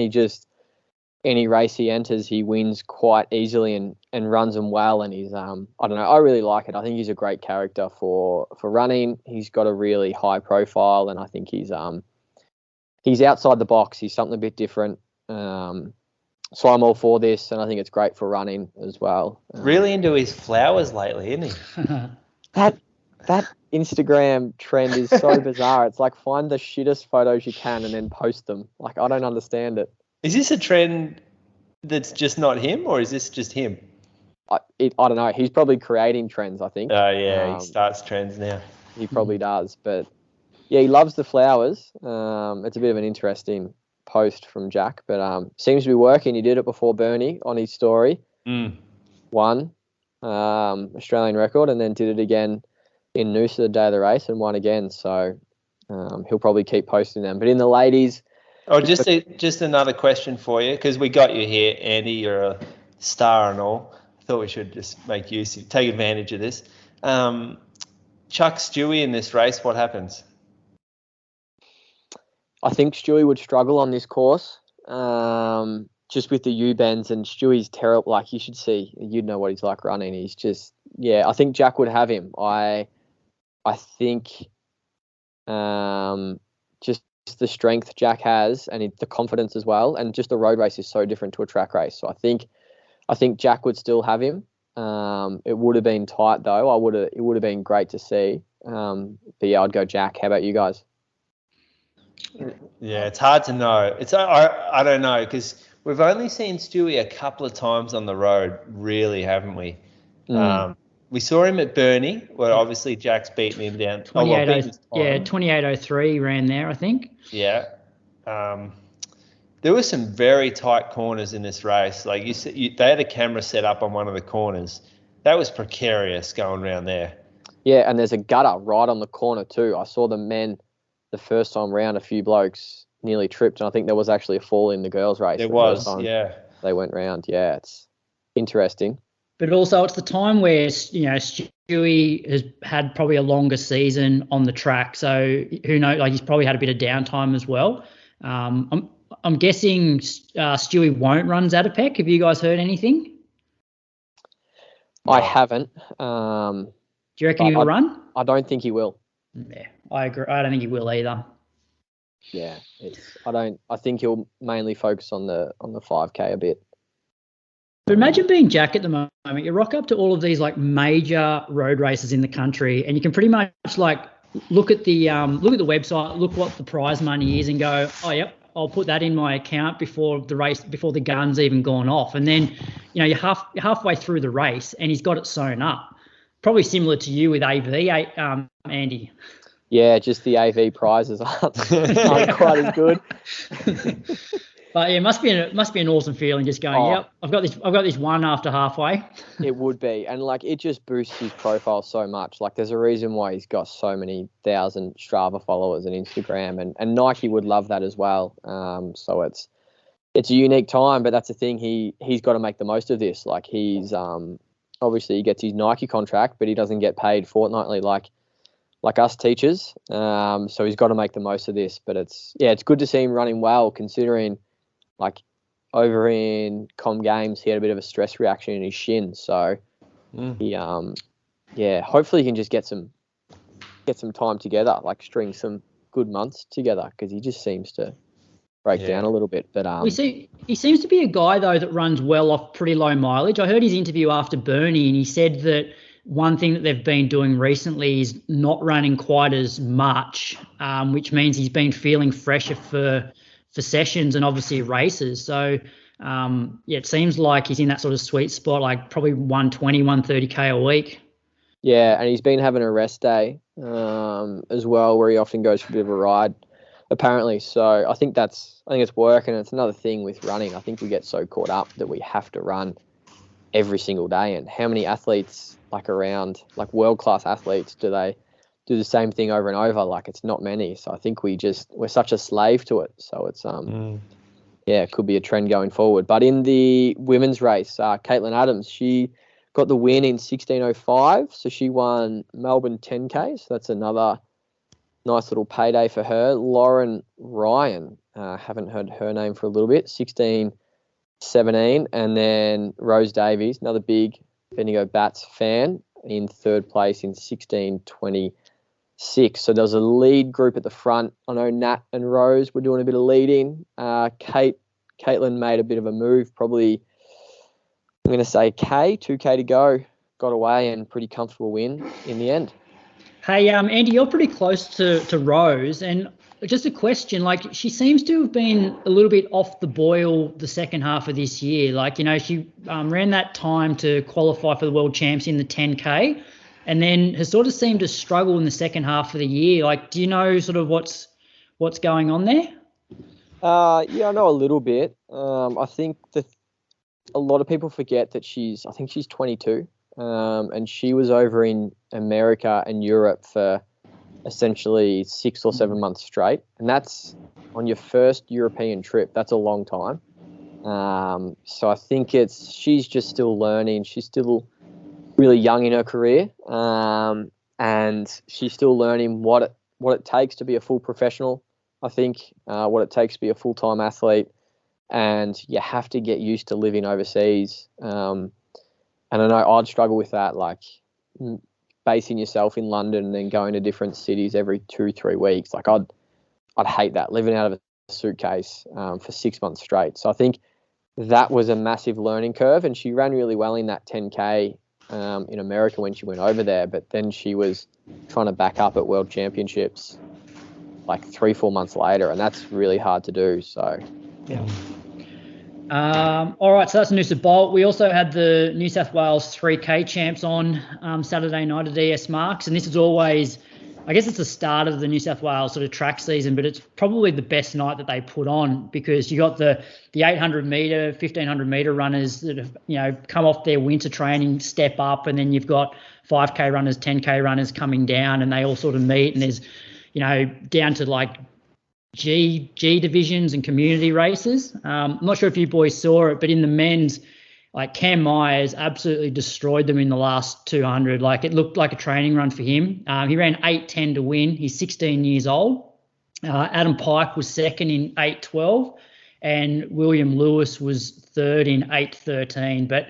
S4: Any race he enters, he wins quite easily and runs them well. And he's I really like it. I think he's a great character for running. He's got a really high profile, and I think he's outside the box. He's something a bit different. So I'm all for this, and I think it's great for running as well.
S3: Really into his flowers lately, isn't he?
S4: That Instagram trend is so bizarre. It's like find the shittest photos you can and then post them. Like, I don't understand it.
S3: Is this a trend that's just not him, or is this just him?
S4: I don't know. He's probably creating trends, I think.
S3: He starts trends now.
S4: He probably does. But, yeah, he loves the flowers. It's a bit of an interesting post from Jack, but seems to be working. He did it before Bernie on his story. Won Australian record, and then did it again in Noosa the day of the race and won again. So he'll probably keep posting them. But in the ladies...
S3: just another question for you, because we got you here, Andy. You're a star and all. I thought we should just take advantage of this. Chuck Stewie in this race, what happens?
S4: I think Stewie would struggle on this course, just with the U-bends, and Stewie's terrible. Like, you should see, you'd know what he's like running. He's just, I think Jack would have him. I think just the strength Jack has and the confidence as well, and just the road race is so different to a track race. So I think Jack would still have him. It would have been tight though. It would have been great to see. But yeah, I'd go Jack. How about you guys?
S3: Yeah, it's hard to know. I don't know, because we've only seen Stewie a couple of times on the road, really, haven't we? We saw him at Burnie, where obviously Jack's beaten him down.
S1: 28:03 ran there, I think.
S3: Yeah. There were some very tight corners in this race. Like you said, they had a camera set up on one of the corners. That was precarious going around there.
S4: Yeah, and there's a gutter right on the corner too. I saw the men the first time round, a few blokes nearly tripped, and I think there was actually a fall in the girls' race.
S3: There was, yeah.
S4: They went round. Yeah, it's interesting.
S1: But also, it's the time where, Stewie has had probably a longer season on the track. So who knows? Like, he's probably had a bit of downtime as well. I'm guessing Stewie won't run Zatopek. Have you guys heard anything?
S4: I haven't.
S1: Do you reckon he will run?
S4: I don't think he will.
S1: Yeah, I agree. I don't think he will either.
S4: Yeah, I think he'll mainly focus on the 5K a bit.
S1: But imagine being Jack at the moment. You rock up to all of these like major road races in the country, and you can pretty much like look at the website, look what the prize money is, and go, oh yep, I'll put that in my account before the race, before the gun's even gone off. And then, you're halfway through the race, and he's got it sewn up. Probably similar to you with AV, Andy.
S4: Yeah, just the AV prizes aren't quite as good.
S1: But yeah, it must be an awesome feeling just going, yep, I've got this one after halfway.
S4: It would be. And like it just boosts his profile so much. Like there's a reason why he's got so many thousand Strava followers and Instagram, and Nike would love that as well. So it's a unique time, but that's the thing, he's got to make the most of this. Like he's obviously he gets his Nike contract, but he doesn't get paid fortnightly like us teachers. So he's got to make the most of this. But it's good to see him running well, considering like over in Games, he had a bit of a stress reaction in his shin. So he, hopefully he can just get some time together, like string some good months together, because he just seems to break down a little bit. But
S1: he seems to be a guy though that runs well off pretty low mileage. I heard his interview after Burnie, and he said that one thing that they've been doing recently is not running quite as much, which means he's been feeling fresher for sessions and obviously races. So, it seems like he's in that sort of sweet spot, like probably 120, 130K a week.
S4: Yeah, and he's been having a rest day as well, where he often goes for a bit of a ride, apparently. So I think it's working. It's another thing with running. I think we get so caught up that we have to run every single day. And how many athletes around world-class athletes do they do the same thing over and over? Like it's not many. So I think we're such a slave to it. So it's it could be a trend going forward. But in the women's race, Caitlin Adams, she got the win in 16:05. So she won Melbourne 10K. So that's another nice little payday for her. Lauren Ryan, haven't heard her name for a little bit, 16:17. And then Rose Davies, another big Bendigo Bats fan, in third place in 16:26. So there was a lead group at the front. I know Nat and Rose were doing a bit of leading. Caitlin made a bit of a move, probably, I'm going to say 2K to go, got away, and pretty comfortable win in the end.
S1: Hey, Andy, you're pretty close to Rose, and just a question, like she seems to have been a little bit off the boil the second half of this year. Like, she ran that time to qualify for the World Champs in the 10K, and then has sort of seemed to struggle in the second half of the year. Like, do you know sort of what's going on there?
S4: I know a little bit. I think that a lot of people forget that she's 22, and she was over in America and Europe for essentially 6 or 7 months straight. And that's on your first European trip. That's a long time. So I think she's just still learning. She's still really young in her career, and she's still learning what it takes to be a full professional. I think what it takes to be a full-time athlete, and you have to get used to living overseas. And I know I'd struggle with that, like basing yourself in London and then going to different cities every 2-3 weeks. Like I'd hate that, living out of a suitcase for 6 months straight. So I think that was a massive learning curve, and she ran really well in that 10K in America when she went over there, but then she was trying to back up at World Championships like 3-4 months later, and that's really hard to do. So
S1: yeah. All right, so that's Noosa Bolt. We also had the New South Wales 3K champs on Saturday night at ES Marks, and this is always, I guess it's the start of the New South Wales sort of track season, but it's probably the best night that they put on, because you got the 800 metre, 1500 metre runners that have, come off their winter training, step up, and then you've got 5K runners, 10K runners coming down, and they all sort of meet, and there's, down to like G divisions and community races. I'm not sure if you boys saw it, but in the men's, like Cam Myers absolutely destroyed them in the last 200. Like it looked like a training run for him. He ran 8:10 to win. He's 16 years old. Adam Pyke was second in 8:12, and William Lewis was third in 8:13. But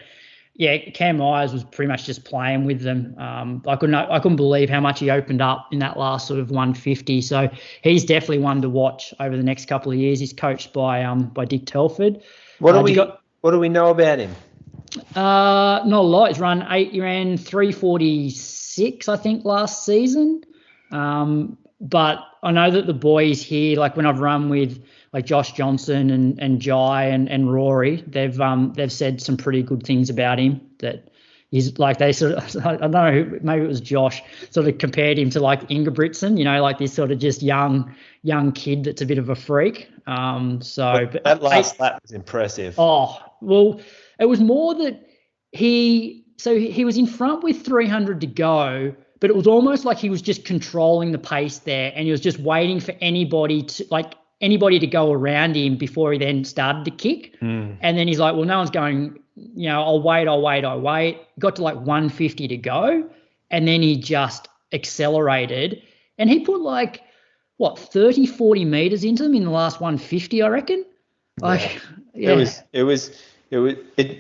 S1: yeah, Cam Myers was pretty much just playing with them. I couldn't believe how much he opened up in that last sort of 150. So he's definitely one to watch over the next couple of years. He's coached by Dick Telford.
S3: What do we know about him?
S1: Not a lot. He ran 346, I think, last season. But I know that the boys here, like when I've run with like Josh Johnson and Jai and Rory, they've said some pretty good things about him. That he's like, they sort of, I don't know, maybe it was Josh, sort of compared him to like Ingebrigtsen, like this sort of just young kid that's a bit of a freak. But
S3: that last lap was impressive.
S1: Oh, well, it was more that he was in front with 300 to go, but it was almost like he was just controlling the pace there, and he was just waiting for anybody to go around him before he then started to kick. And then he's like, well, no one's going, I'll wait. Got to like 150 to go, and then he just accelerated, and he put 30, 40 meters into them in the last 150, I reckon.
S3: Yeah.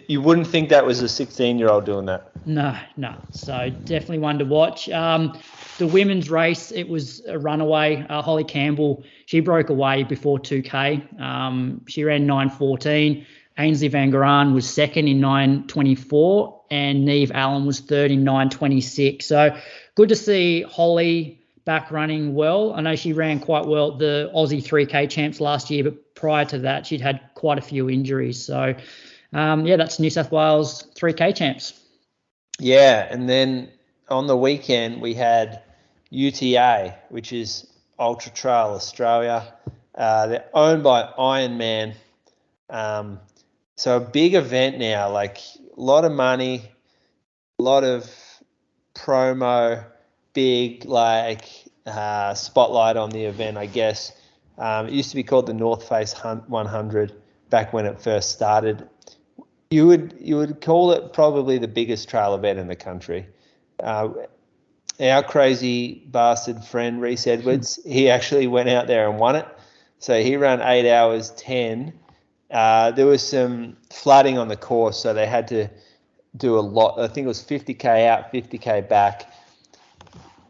S3: You wouldn't think that was a 16-year-old doing that. No.
S1: So definitely one to watch. The women's race, it was a runaway. Holly Campbell, she broke away before 2K. She ran 9:14. Aynslee Van Graan was second in 9:24, and Niamh Allen was third in 9:26. So good to see Holly back running well. I know she ran quite well at the Aussie 3K champs last year, but prior to that, she'd had quite a few injuries. So, that's New South Wales 3K champs.
S3: Yeah, and then on the weekend we had UTA, which is Ultra Trail Australia. They're owned by Ironman. So a big event now, like a lot of money, a lot of promo, big spotlight on the event, I guess. It used to be called the North Face 100 back when it first started. You would call it probably the biggest trail event in the country. Our crazy bastard friend Reece Edwards, he actually went out there and won it. So he ran 8 hours 10. There was some flooding on the course, so they had to do a lot. I think it was 50k out, 50k back.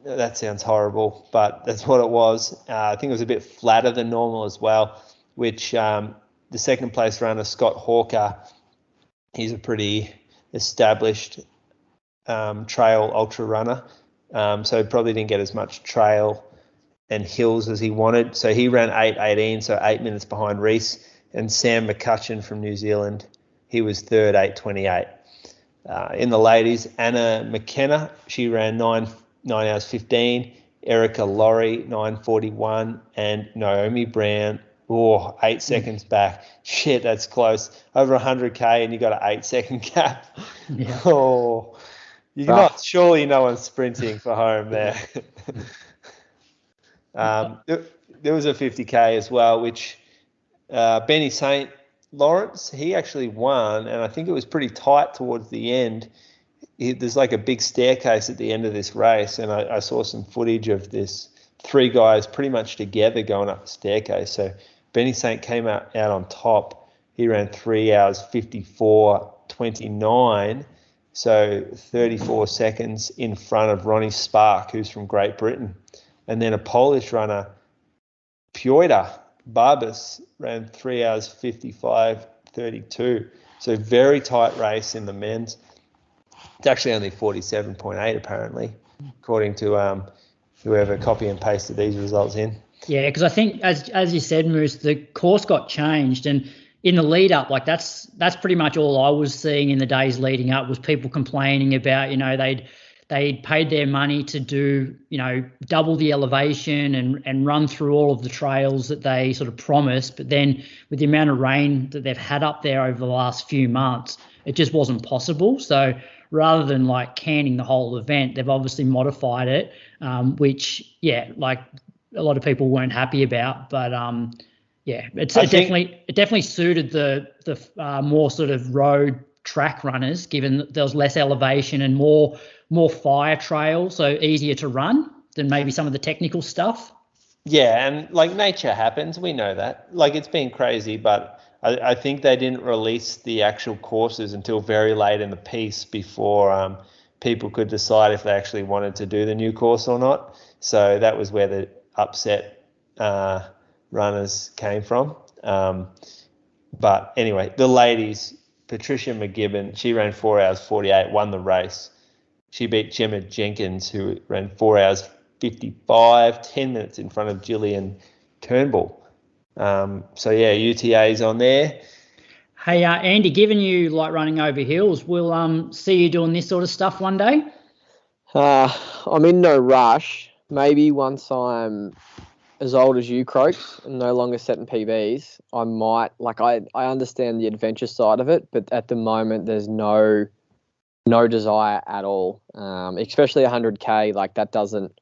S3: That sounds horrible, but that's what it was. I think it was a bit flatter than normal as well, which the second place runner, Scott Hawker, he's a pretty established trail ultra runner. So he probably didn't get as much trail and hills as he wanted. So he ran 8:18, so 8 minutes behind Reece. And Sam McCutcheon from New Zealand, he was third, 8:28. In the ladies, Anna McKenna, she ran 9 hours 15. Erika Lori, 9:41. And Naomi Brown, 8 seconds back. Shit, that's close. Over 100k and you got an 8-second gap. Yeah. Surely no one's sprinting for home there. There was a 50k as well, which Benny St. Lawrence, he actually won, and I think it was pretty tight towards the end. There's like a big staircase at the end of this race, and I saw some footage of this 3 guys pretty much together going up the staircase. So Benny St. came out on top. He ran 3 hours 54:29, so 34 seconds in front of Ronnie Spark, who's from Great Britain. And then a Polish runner, Piotr Barbas, ran 3 hours 55:32. So very tight race in the men's. It's actually only 47.8 apparently, according to whoever copy and pasted these results in.
S1: Yeah, because I think as you said, Moose, the course got changed, and in the lead up, like that's pretty much all I was seeing in the days leading up was people complaining about, they'd paid their money to do, double the elevation and run through all of the trails that they sort of promised. But then with the amount of rain that they've had up there over the last few months, it just wasn't possible. So rather than like canning the whole event, they've obviously modified it, which, like a lot of people weren't happy about. But, it definitely suited the more sort of road track runners, given that there was less elevation and more fire trail, so easier to run than maybe some of the technical stuff.
S3: Yeah, and like nature happens, we know that. Like it's been crazy, but I think they didn't release the actual courses until very late in the piece before people could decide if they actually wanted to do the new course or not. So that was where the upset runners came from. But anyway, the ladies, Patricia McGibbon, she ran 4 hours 48, won the race. She beat Gemma Jenkins, who ran 4 hours 55, 10 minutes in front of Julian Turnbull. So yeah, UTA's on there.
S1: Hey, Andy, given you like running over hills, we'll see you doing this sort of stuff one day.
S4: I'm in no rush. Maybe once I'm as old as you, Croaks, and no longer setting PBs, I might. Like I understand the adventure side of it, but at the moment there's no desire at all. Especially 100k, like that doesn't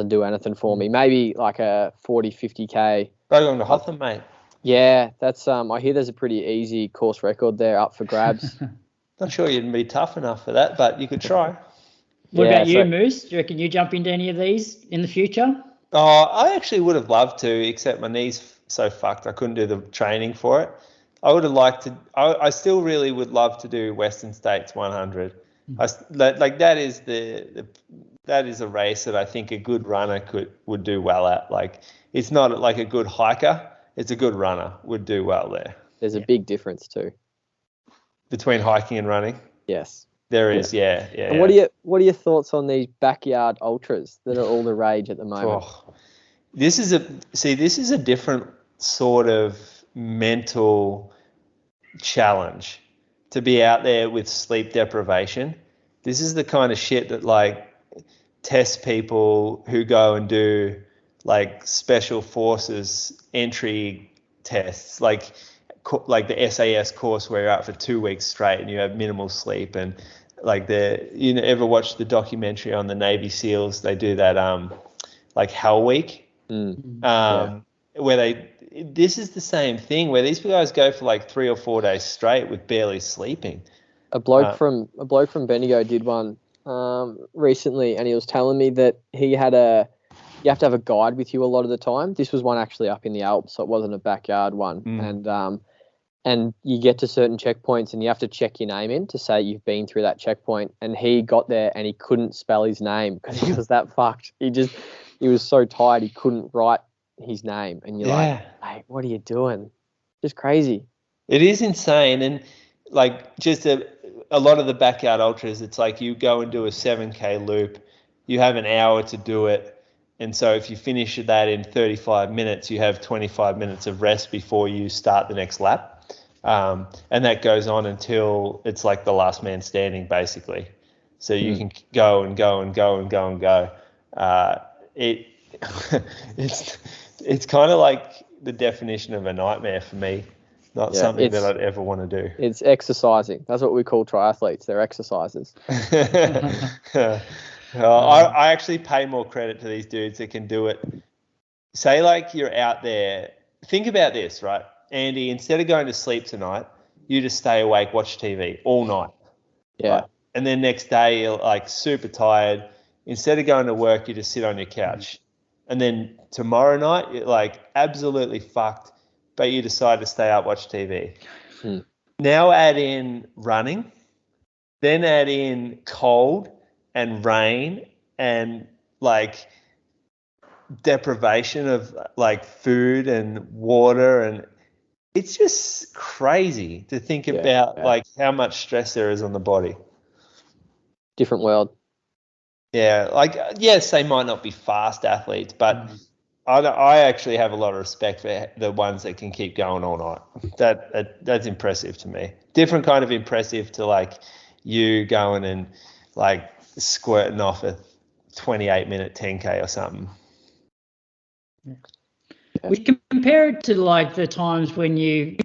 S4: do anything for me. Maybe like a 40, 50k.
S3: Go going to Hotham, mate.
S4: Yeah, that's I hear there's a pretty easy course record there up for grabs.
S3: Not sure you'd be tough enough for that, but you could try.
S1: What about you, Moose? Do you reckon you jump into any of these in the future?
S3: Oh, I actually would have loved to, except my knee's so fucked I couldn't do the training for it. I would have liked to. I still really would love to do Western States 100. That is a race that I think a good runner would do well at. Like it's not like a good hiker. It's a good runner would do well there.
S4: There's a big difference too
S3: between hiking and running.
S4: Yes,
S3: there is. Yeah.
S4: And what are your thoughts on these backyard ultras that are all the rage at the moment?
S3: Oh, this is a different sort of mental challenge to be out there with sleep deprivation. This is the kind of shit that like tests people who go and do like special forces entry tests, like the SAS course where you're out for 2 weeks straight and you have minimal sleep, and like ever watch the documentary on the Navy SEALs? They do that like Hell Week, where this is the same thing where these guys go for like 3 or 4 days straight with barely sleeping. A bloke
S4: from Bendigo did one recently, and he was telling me that you have to have a guide with you a lot of the time. This was one actually up in the Alps, so it wasn't a backyard one. And you get to certain checkpoints and you have to check your name in to say you've been through that checkpoint. And he got there and he couldn't spell his name because he was that fucked. He was so tired he couldn't write his name. And you're like, mate, what are you doing? Just crazy.
S3: It is insane. And like just a lot of the backyard ultras, it's like you go and do a 7K loop. You have an hour to do it. And so if you finish that in 35 minutes, you have 25 minutes of rest before you start the next lap. And that goes on until it's like the last man standing, basically. So you can go and go and go and go and go. It's kind of like the definition of a nightmare for me. Not something that I'd ever want to do.
S4: It's exercising. That's what we call triathletes. They're exercisers.
S3: I actually pay more credit to these dudes that can do it. Say like you're out there. Think about this, right? Andy, instead of going to sleep tonight, you just stay awake, watch TV all night.
S4: Yeah.
S3: Right? And then next day you're like super tired. Instead of going to work, you just sit on your couch. And then tomorrow night you're like absolutely fucked, but you decide to stay up, watch TV. Now add in running, then add in cold and rain and like deprivation of like food and water, and it's just crazy to think about like how much stress there is on the body.
S4: Different world.
S3: Yeah, like yes, they might not be fast athletes, but I actually have a lot of respect for the ones that can keep going all night. That's impressive to me. Different kind of impressive to like you going and like squirting off a 28-minute 10K or something.
S1: We can compare it to like the times when you've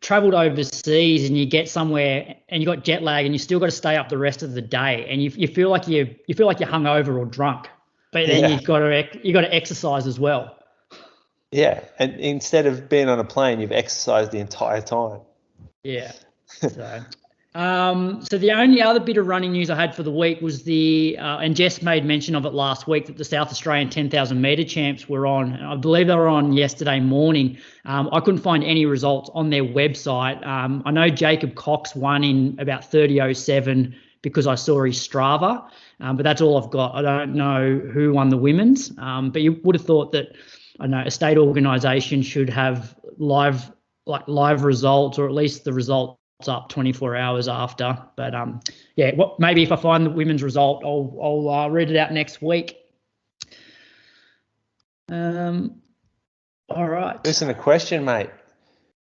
S1: travelled overseas and you get somewhere and you got jet lag and you still got to stay up the rest of the day, and you feel like you're hungover or drunk, but then you've got to exercise as well.
S3: Yeah, and instead of being on a plane, you've exercised the entire time.
S1: Yeah. So So the only other bit of running news I had for the week was and Jess made mention of it last week, that the South Australian 10,000 metre champs were on. I believe they were on yesterday morning. I couldn't find any results on their website. I know Jacob Cox won in about 30:07 because I saw his Strava, but that's all I've got. I don't know who won the women's, but you would have thought that, I don't know, a state organisation should have live results, or at least the results up 24 hours after. But maybe if I find the women's result, I'll read it out next week. All right.
S3: Listen, a question, mate.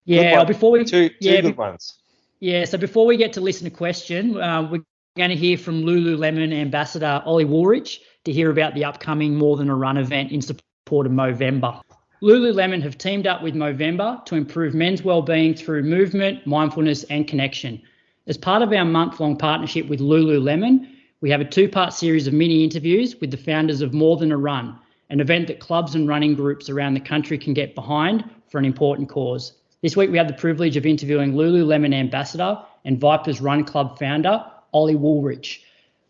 S1: Yeah, before we
S3: two good ones.
S1: Yeah, so before we get to listen to question, we're going to hear from Lululemon ambassador Olly Woolrych to hear about the upcoming More Than a Run event in support of Movember. Lululemon have teamed up with Movember to improve men's wellbeing through movement, mindfulness and connection. As part of our month-long partnership with Lululemon, we have a 2-part series of mini interviews with the founders of More Than a Run, an event that clubs and running groups around the country can get behind for an important cause. This week we had the privilege of interviewing Lululemon ambassador and Vipers Run Club founder, Olly Woolrych.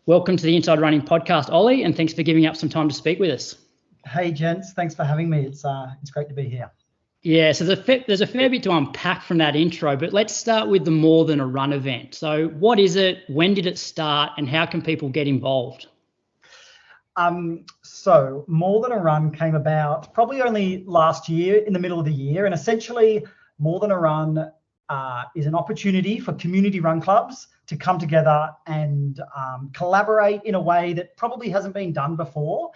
S1: Welcome to the Inside Running podcast, Olly, and thanks for giving up some time to speak with us.
S5: Hey, gents. Thanks for having me. It's great to be here.
S1: Yeah, so there's a fair bit to unpack from that intro, but let's start with the More Than a Run event. So what is it, when did it start, and how can people get involved?
S5: So More Than a Run came about probably only last year, in the middle of the year, and essentially More Than a Run is an opportunity for community run clubs to come together and collaborate in a way that probably hasn't been done before.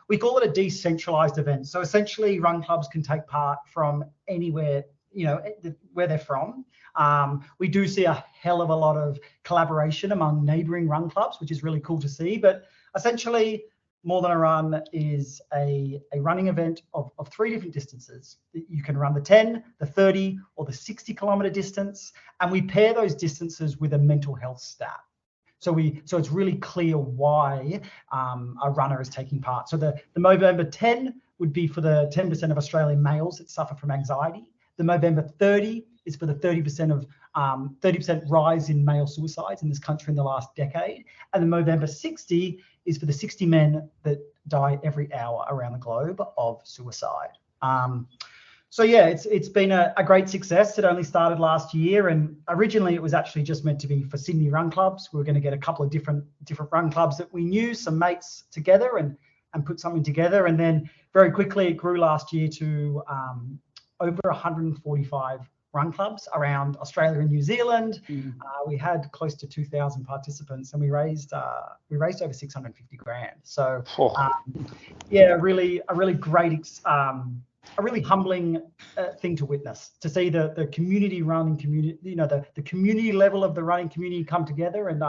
S5: We call it a decentralized event. So essentially run clubs can take part from anywhere, where they're from. We do see a hell of a lot of collaboration among neighboring run clubs, which is really cool to see. But essentially, More Than a Run is a running event of 3 different distances. You can run the 10, the 30, or the 60-kilometre distance, and we pair those distances with a mental health stat. So it's really clear why a runner is taking part. So the Movember 10 would be for the 10% of Australian males that suffer from anxiety. The Movember 30 is for the 30% rise in male suicides in this country in the last decade, and the Movember 60 is for the 60 men that die every hour around the globe of suicide. It's been a great success. It only started last year, and originally it was actually just meant to be for Sydney run clubs. We were going to get a couple of different run clubs that we knew, some mates together, and put something together. And then very quickly it grew last year to over 145 run clubs around Australia and New Zealand. We had close to 2,000 participants, and we raised over 650 grand. So a really great, a really humbling thing to witness, to see the community running community, the community level of the running community come together and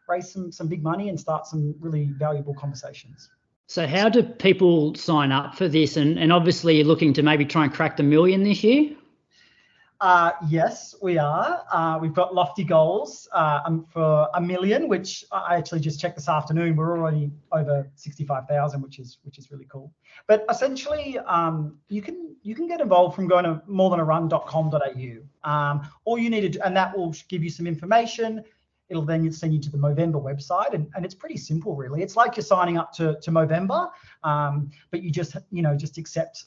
S5: raise some big money and start some really valuable conversations.
S1: So how do people sign up for this? And obviously you're looking to maybe try and crack the 1 million this year?
S5: Yes, we are. We've got lofty goals for 1 million, which I actually just checked this afternoon. We're already over 65,000, which is really cool. But essentially, you can get involved from going to morethanarun.com.au. All you need to do, and that will give you some information. It'll then send you to the Movember website, and it's pretty simple, really. It's like you're signing up to Movember, but you just accept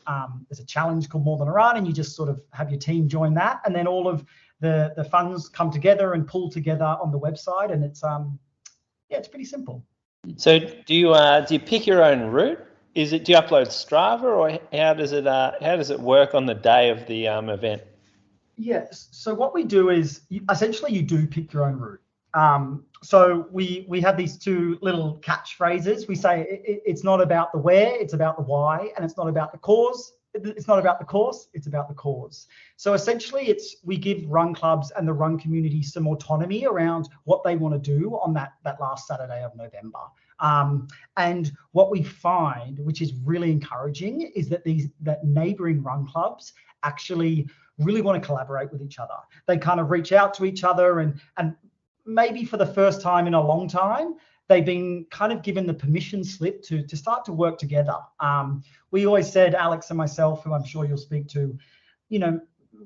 S5: there's a challenge called More Than a Run, and you just sort of have your team join that, and then all of the funds come together and pull together on the website, and it's pretty simple.
S3: So do you pick your own route? Do you upload Strava, or how does it work on the day of the event?
S5: Yes. So what we do is essentially you do pick your own route. So we have these 2 little catchphrases. We say it's not about the where, it's about the why, and it's not about the cause. It's not about the course, it's about the cause. So essentially we give run clubs and the run community some autonomy around what they want to do on that last Saturday of November. And what we find, which is really encouraging, is that neighbouring run clubs actually really want to collaborate with each other. They kind of reach out to each other, and maybe for the first time in a long time, they've been kind of given the permission slip to start to work together. We always said, Alex and myself, who I'm sure you'll speak to,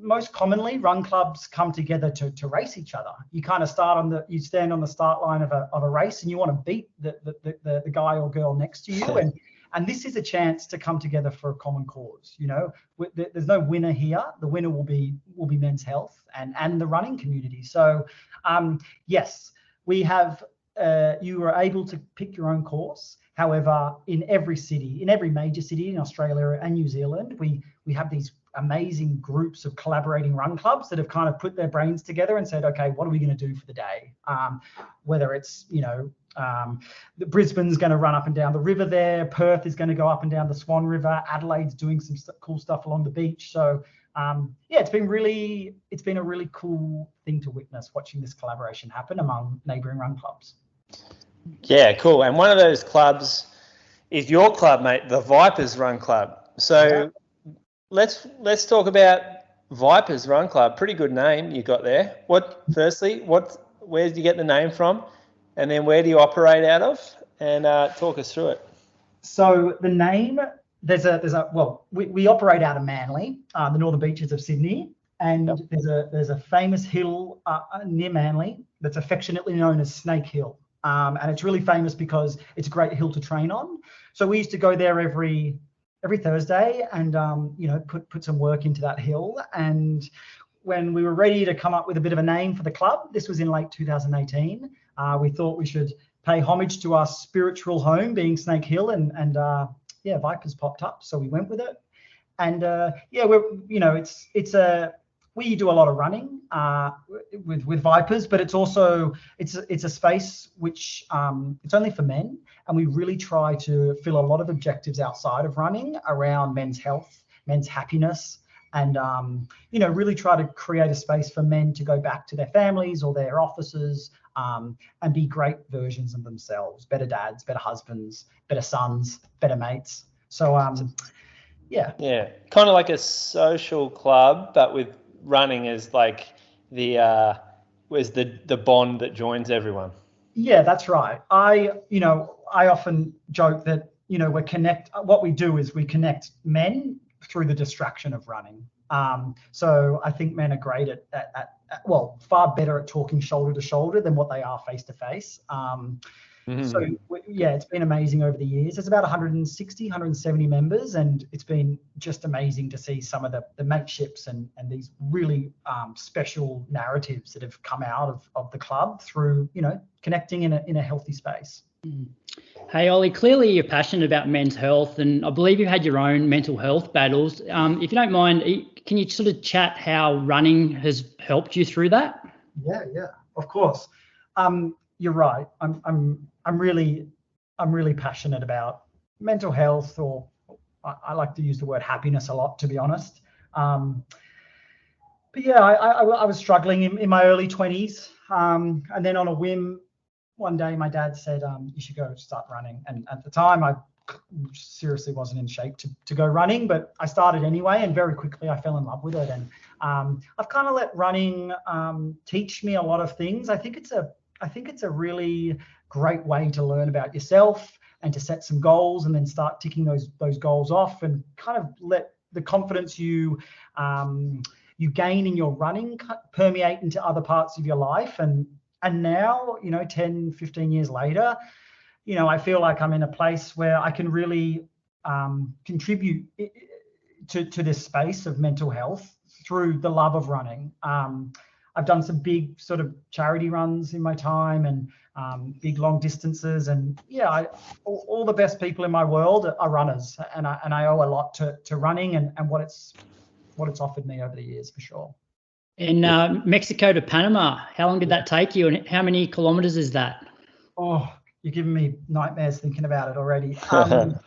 S5: most commonly run clubs come together to race each other. You kind of you stand on the start line of a race, and you want to beat the guy or girl next to you, and this is a chance to come together for a common cause. There's no winner here. The winner will be men's health and the running community. So yes, we have you are able to pick your own course. However, in every major city in Australia and New Zealand, we have these amazing groups of collaborating run clubs that have kind of put their brains together and said, okay, what are we going to do for the day? Whether it's, the Brisbane's going to run up and down the river there, Perth is going to go up and down the Swan River, Adelaide's doing some cool stuff along the beach. So it's been a really cool thing to witness, watching this collaboration happen among neighbouring run clubs.
S3: Yeah, cool. And one of those clubs is your club, mate, the Vipers Run Club. So let's talk about Vipers Run Club. Pretty good name you got there. Where did you get the name from? And then where do you operate out of? And talk us through it.
S5: So the name, we operate out of Manly, the northern beaches of Sydney. And there's a famous hill near Manly that's affectionately known as Snake Hill. And it's really famous because it's a great hill to train on. So we used to go there every Thursday and, put some work into that hill. And when we were ready to come up with a bit of a name for the club, this was in late 2018, we thought we should pay homage to our spiritual home being Snake Hill, and Vipers popped up. So we went with it. And we do a lot of running with Vipers, but it's also it's a space which it's only for men, and we really try to fill a lot of objectives outside of running around men's health, men's happiness, and really try to create a space for men to go back to their families or their offices and be great versions of themselves, better dads, better husbands, better sons, better mates. So
S3: kind of like a social club, but with running as like the bond that joins everyone.
S5: Yeah, that's right. I often joke that what we do is we connect men through the distraction of running. So I think men are great at far better at talking shoulder to shoulder than what they are face to face. So it's been amazing over the years. There's about 170 members, and it's been just amazing to see some of the mateships and these really special narratives that have come out of the club through connecting in a healthy space.
S1: Hey Ollie, clearly you're passionate about men's health, and I believe you've had your own mental health battles. If you don't mind, can you sort of chat how running has helped you through that?
S5: Yeah, of course. You're right. I'm really passionate about mental health, or I like to use the word happiness a lot, to be honest. But yeah, I was struggling in my early 20s, and then on a whim, one day my dad said, "You should go start running." And at the time, I seriously wasn't in shape to go running, but I started anyway, and very quickly I fell in love with it. And I've kind of let running teach me a lot of things. I think it's a really great way to learn about yourself and to set some goals and then start ticking those goals off, and kind of let the confidence you gain in your running permeate into other parts of your life. And now, 10, 15 years later, I feel like I'm in a place where I can really contribute to this space of mental health through the love of running. I've done some big sort of charity runs in my time, and big long distances, and all the best people in my world are runners, and I owe a lot to running and what it's offered me over the years, for sure.
S1: In Mexico to Panama, how long did that take you, and how many kilometers is that?
S5: Oh, you're giving me nightmares thinking about it already. No,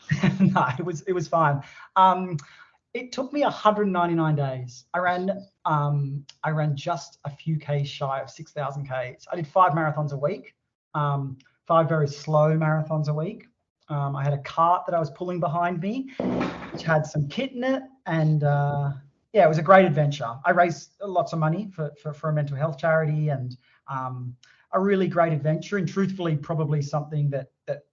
S5: it was fine. It took me 199 days. I ran just a few Ks shy of 6,000 Ks. I did 5 marathons a week, 5 very slow marathons a week. I had a cart that I was pulling behind me, which had some kit in it, and it was a great adventure. I raised lots of money for a mental health charity, and a really great adventure, and truthfully probably something that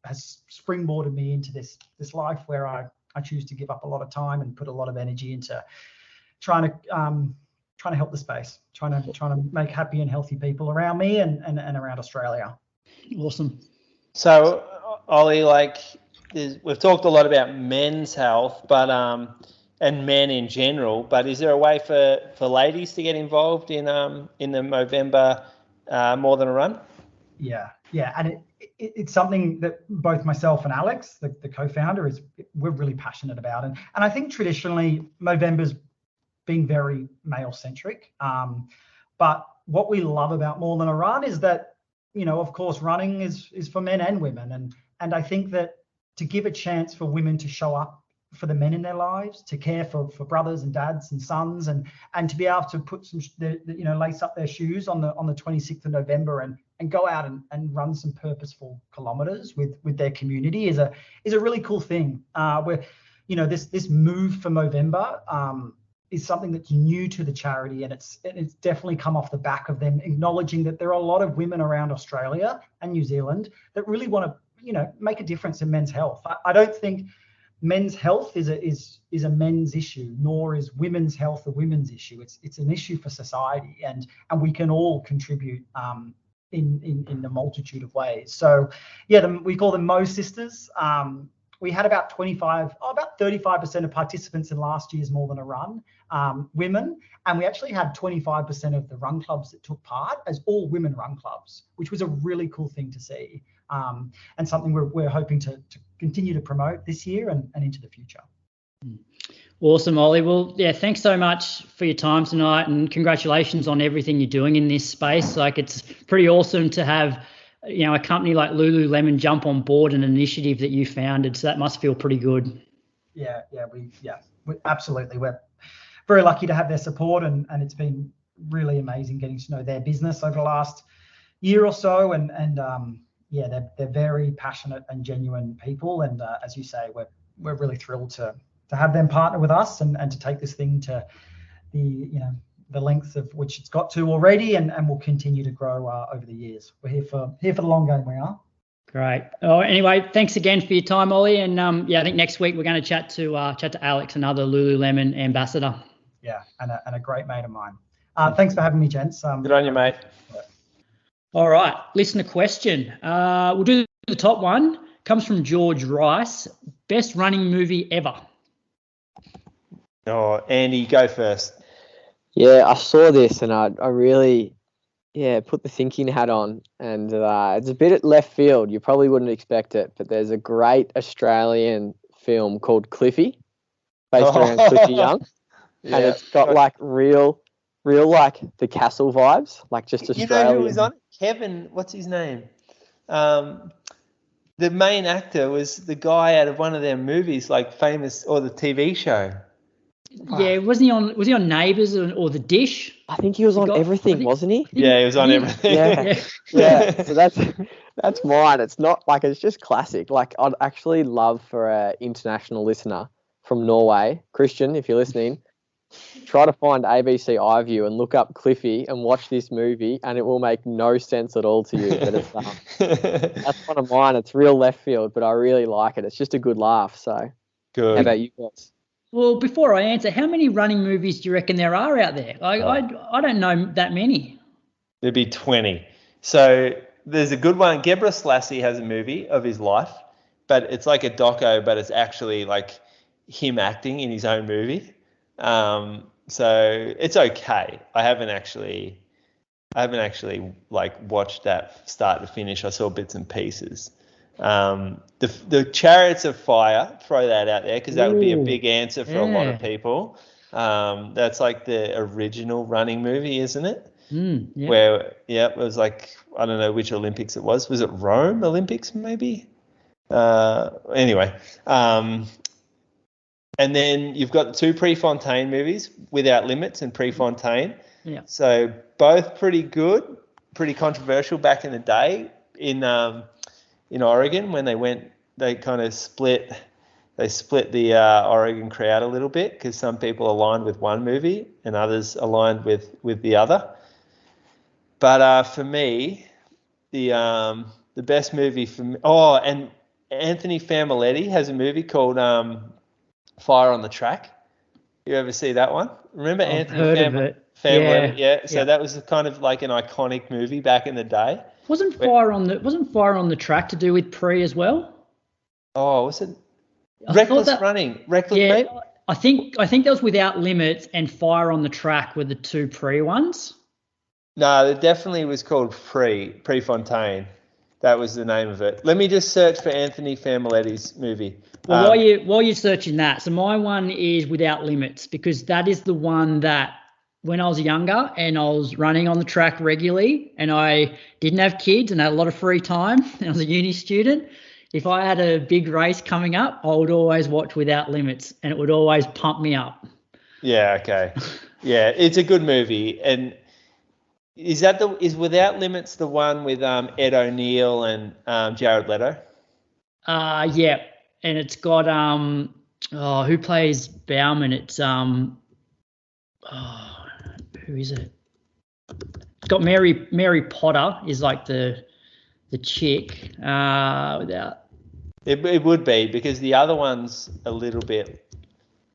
S5: has springboarded me into this life where I choose to give up a lot of time and put a lot of energy into trying to trying to help the space, trying to make happy and healthy people around me and around Australia.
S1: Awesome.
S3: So, Ollie, we've talked a lot about men's health, but and men in general. But is there a way for ladies to get involved in the Movember More Than a Run?
S5: Yeah, and it's something that both myself and Alex, the co-founder, we're really passionate about, and I think traditionally Movember's been very male-centric. But what we love about More Than a Run is that, of course, running is for men and women, and I think that to give a chance for women to show up for the men in their lives, to care for brothers and dads and sons, and to be able to put some, lace up their shoes on the 26th of November and go out and run some purposeful kilometers with their community is a really cool thing. Where, this move for Movember is something that's new to the charity, and it's definitely come off the back of them acknowledging that there are a lot of women around Australia and New Zealand that really want to, make a difference in men's health. I don't think men's health is a men's issue, nor is women's health a women's issue. It's an issue for society, and we can all contribute in a multitude of ways. So we call them Mo Sisters. We had about 35% of participants in last year's More Than a Run, women, and we actually had 25% of the run clubs that took part as all women run clubs, which was a really cool thing to see, and something we're hoping to continue to promote this year and into the future.
S1: Awesome, Ollie. Well, thanks so much for your time tonight, and congratulations on everything you're doing in this space. It's pretty awesome to have a company like Lululemon jump on board an initiative that you founded. So that must feel pretty good.
S5: Yeah, we absolutely. We're very lucky to have their support, and it's been really amazing getting to know their business over the last year or so. And they're very passionate and genuine people. And as you say, we're really thrilled to have them partner with us and to take this thing to the length of which it's got to already, and will continue to grow over the years. We're here for the long game. We are.
S1: Great. Oh, anyway, thanks again for your time, Ollie. And I think next week we're going to chat to Alex, another Lululemon ambassador.
S5: Yeah, and a great mate of mine. Thanks for having me, gents.
S3: Good on you, mate.
S1: All right, listener question. We'll do the top one. Comes from George Rice. Best running movie ever.
S3: Oh, Andy, go first.
S4: Yeah, I saw this and I really, put the thinking hat on, and it's a bit at left field. You probably wouldn't expect it, but there's a great Australian film called Cliffy, based around Cliffy Young, and it's got real the Castle vibes, just Australian.
S3: You know who was on it? Kevin, what's his name? The main actor was the guy out of one of their movies, famous, or the TV show.
S1: Yeah, was he on Neighbours or The Dish?
S4: I think he was on everything, wasn't he?
S3: Yeah, he was on everything.
S4: Yeah. So that's mine. It's not it's just classic. I'd actually love for an international listener from Norway, Christian, if you're listening, try to find ABC iView and look up Cliffy and watch this movie, and it will make no sense at all to you. But that's one of mine. It's real left field, but I really like it. It's just a good laugh. So,
S3: good.
S4: How about you guys?
S1: Well, before I answer, how many running movies do you reckon there are out there? I don't know that many.
S3: There'd be 20. So there's a good one. Gebrselassie has a movie of his life, but it's like a doco, but it's actually him acting in his own movie. So it's okay. I haven't actually watched that start to finish. I saw bits and pieces. The Chariots of Fire, throw that out there because that would be a big answer for a lot of people. That's the original running movie, isn't it?
S1: Yeah.
S3: Where it was I don't know which Olympics it was. Was it Rome Olympics maybe? Anyway, and then you've got the two Prefontaine movies, Without Limits and Prefontaine.
S1: Yeah.
S3: So both pretty good, pretty controversial back in the day in Oregon when they kind of split the Oregon crowd a little bit because some people aligned with one movie and others aligned with the other. But for me, the best movie for me, and Anthony Familetti has a movie called Fire on the Track. You ever see that one? Remember
S1: I've heard of it.
S3: family.
S1: Yeah.
S3: So that was kind of like an iconic movie back in the day.
S1: Wasn't Fire on the Track to do with Pre as well?
S3: Oh, was it
S1: I
S3: Reckless Running?
S1: Yeah, I think that was Without Limits and Fire on the Track were the two Pre ones.
S3: No, it definitely was called Prefontaine. That was the name of it. Let me just search for Anthony Familetti's movie.
S1: Well, while you're searching that, so my one is Without Limits, because that is the one that when I was younger and I was running on the track regularly and I didn't have kids and had a lot of free time and I was a uni student, if I had a big race coming up, I would always watch Without Limits and it would always pump me up.
S3: Yeah, okay. Yeah, it's a good movie. And is Without Limits the one with Ed O'Neill and Jared Leto?
S1: Yeah. And it's got who plays Bauman? It's who is it? It's got Mary Potter is like the chick. Without
S3: it would be, because the other one's a little bit.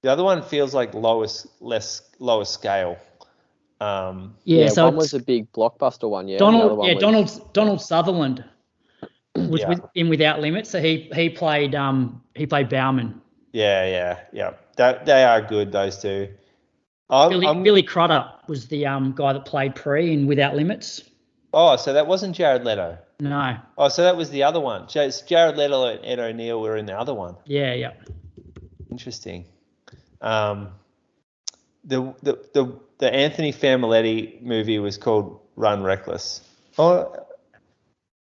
S3: The other one feels like lower scale.
S1: So
S4: one was a big blockbuster one. Yeah,
S1: Donald Sutherland was in Without Limits, so he played Bauman.
S3: Yeah. They are good, those two.
S1: Billy Crudup was the guy that played Pre in Without Limits.
S3: Oh, so that wasn't Jared Leto?
S1: No.
S3: Oh, so that was the other one. Jared Leto and Ed O'Neill were in the other one.
S1: Yeah.
S3: Interesting. The Anthony Familetti movie was called Run Reckless. Oh,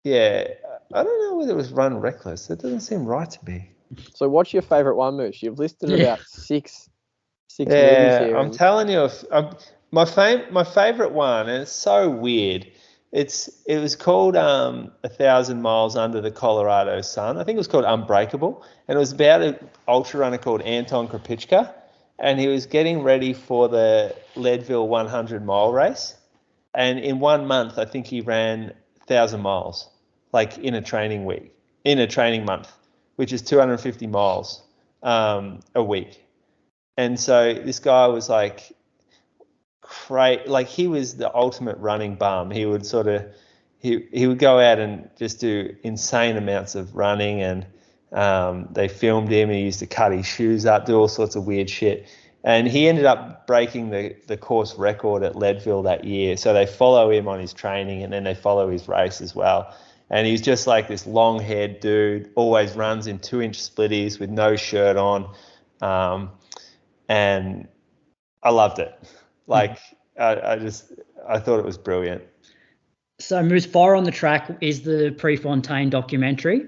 S3: yeah. I don't know whether it was Run Reckless. That doesn't seem right to me.
S4: So what's your favourite one, Moose? You've listed about six movies here.
S3: I'm telling you, my favourite one, and it's so weird. It was called 1,000 Miles Under the Colorado Sun. I think it was called Unbreakable, and it was about an ultra runner called Anton Krupicka, and he was getting ready for the Leadville 100-mile race. And in 1 month, I think he ran 1,000 miles, like in a training month, which is 250 miles a week. And so this guy was like, he was the ultimate running bum. He would he would go out and just do insane amounts of running, and they filmed him. He used to cut his shoes up, do all sorts of weird shit. And he ended up breaking the course record at Leadville that year. So they follow him on his training, and then they follow his race as well. And he's just like this long-haired dude, always runs in 2-inch splitties with no shirt on. And I loved it. Like, I thought it was brilliant.
S1: So Moose, Fire on the Track is the Prefontaine documentary.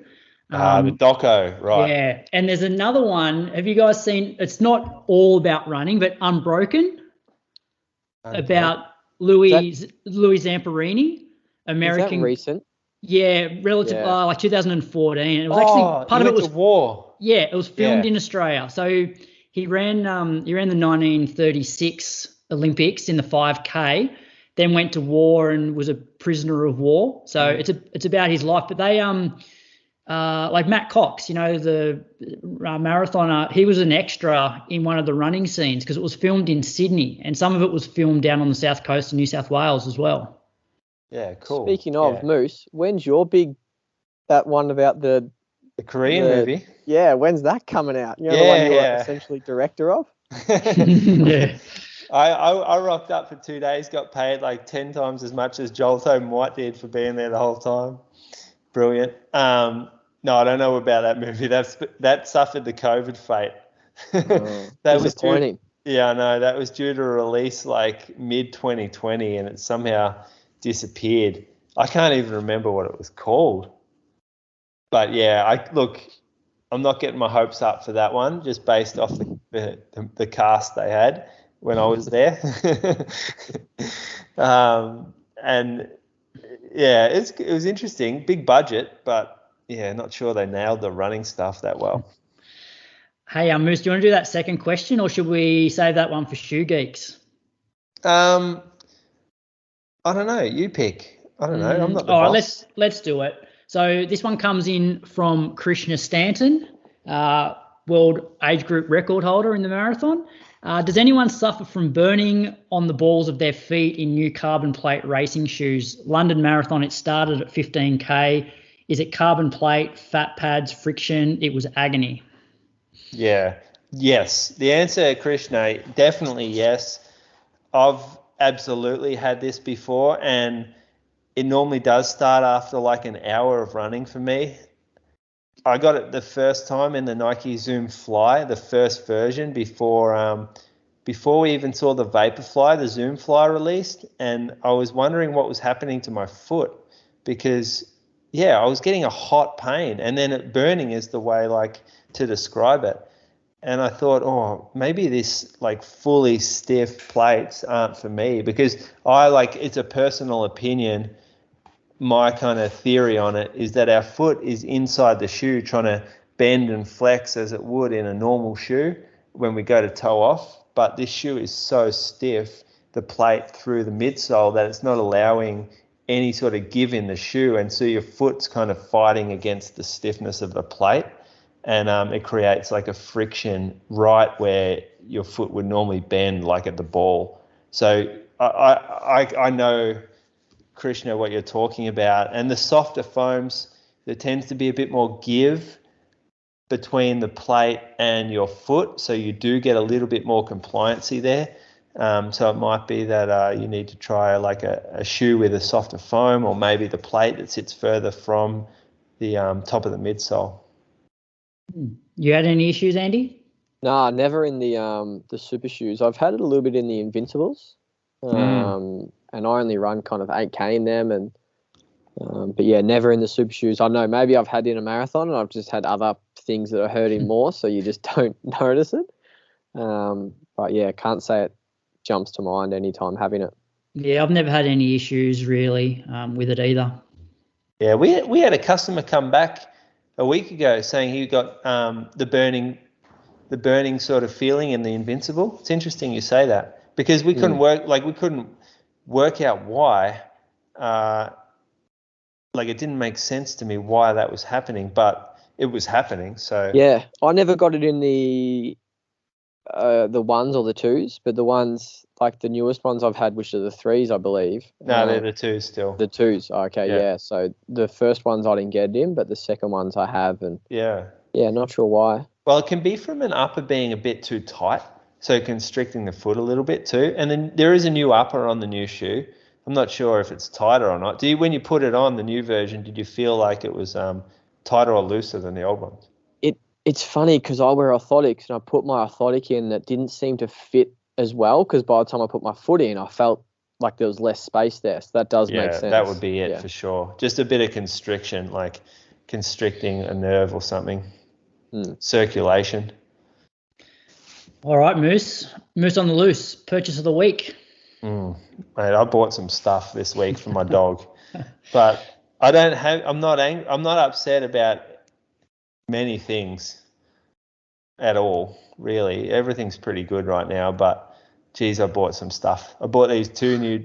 S3: The doco, right.
S1: Yeah. And there's another one. Have you guys seen, it's not all about running, but Unbroken, about Louis Zamperini, American.
S4: Is that recent?
S1: Yeah, like 2014. It was actually part of it was
S3: war.
S1: Yeah, it was filmed in Australia. So he ran the 1936 Olympics in the 5K, then went to war and was a prisoner of war. So it's about his life. But they like Matt Cox, the marathoner, he was an extra in one of the running scenes because it was filmed in Sydney, and some of it was filmed down on the south coast of New South Wales as well.
S3: Yeah, cool.
S4: Speaking of Moose, when's your that one about the
S3: Korean movie?
S4: Yeah, when's that coming out? The one you were essentially director of?
S1: Yeah.
S3: I rocked up for 2 days, got paid like 10 times as much as Jolto White did for being there the whole time. Brilliant. No, I don't know about that movie. That suffered the COVID fate. That was disappointing. I know. That was due to release like mid-2020, and it somehow disappeared. I can't even remember what it was called. But yeah, I'm not getting my hopes up for that one, just based off the cast they had when I was there. And yeah, it was interesting, big budget, but yeah, not sure they nailed the running stuff that well.
S1: Hey, Moose, do you want to do that second question, or should we save that one for Shoe Geeks?
S3: I don't know. You pick. I don't know. I'm not the boss.
S1: Right, let's do it. So this one comes in from Krishna Stanton. world age group record holder in the marathon. Does anyone suffer from burning on the balls of their feet in new carbon plate racing shoes? London Marathon, it started at 15K. Is it carbon plate, fat pads, friction? It was agony.
S3: Yeah. Yes. The answer, Krishna, definitely yes. I've absolutely had this before, and it normally does start after like an hour of running for me. I got it the first time in the Nike Zoom Fly, the first version, before we even saw the Vaporfly, the Zoom Fly released, and I was wondering what was happening to my foot because, I was getting a hot pain, and then burning is the way like to describe it. And I thought, maybe this like fully stiff plates aren't for me, because it's a personal opinion. My kind of theory on it is that our foot is inside the shoe trying to bend and flex as it would in a normal shoe when we go to toe off. But this shoe is so stiff, the plate through the midsole, that it's not allowing any sort of give in the shoe. And so your foot's kind of fighting against the stiffness of the plate. And it creates like a friction right where your foot would normally bend, like at the ball. So I know, Krishna, what you're talking about. And the softer foams, there tends to be a bit more give between the plate and your foot, so you do get a little bit more compliancy there. So it might be that you need to try like a shoe with a softer foam, or maybe the plate that sits further from the top of the midsole.
S1: You had any issues, Andy?
S4: No, never in the super shoes. I've had it a little bit in the Invincibles, and I only run kind of 8K in them, and but yeah, never in the super shoes. I know maybe I've had in a marathon, and I've just had other things that are hurting more, so you just don't notice it. But yeah, can't say it jumps to mind anytime having it.
S1: Yeah, I've never had any issues really with it either.
S3: Yeah, we had a customer come back a week ago saying he got the burning sort of feeling in the Invincible. It's interesting you say that, because we couldn't work out why. Like it didn't make sense to me why that was happening, but it was happening. So
S4: yeah, I never got it in the ones or the twos, but the ones like the newest ones I've had, which are the threes, I believe.
S3: No, they're the twos still.
S4: The twos, okay, yeah. So the first ones I didn't get it in, but the second ones I have, and yeah, not sure why.
S3: Well, it can be from an upper being a bit too tight, so constricting the foot a little bit too. And then there is a new upper on the new shoe. I'm not sure if it's tighter or not. When you put it on, the new version, did you feel like it was tighter or looser than the old ones?
S4: It's funny because I wear orthotics, and I put my orthotic in that didn't seem to fit as well, because by the time I put my foot in, I felt like there was less space there. So that does make sense.
S3: Yeah, that would be it for sure. Just a bit of constriction, like constricting a nerve or something. Circulation.
S1: All right, Moose on the loose. Purchase of the week.
S3: Mate, I bought some stuff this week for my dog, but I'm not upset about many things at all, really. Everything's pretty good right now, but geez, I bought some stuff. I bought these 2 new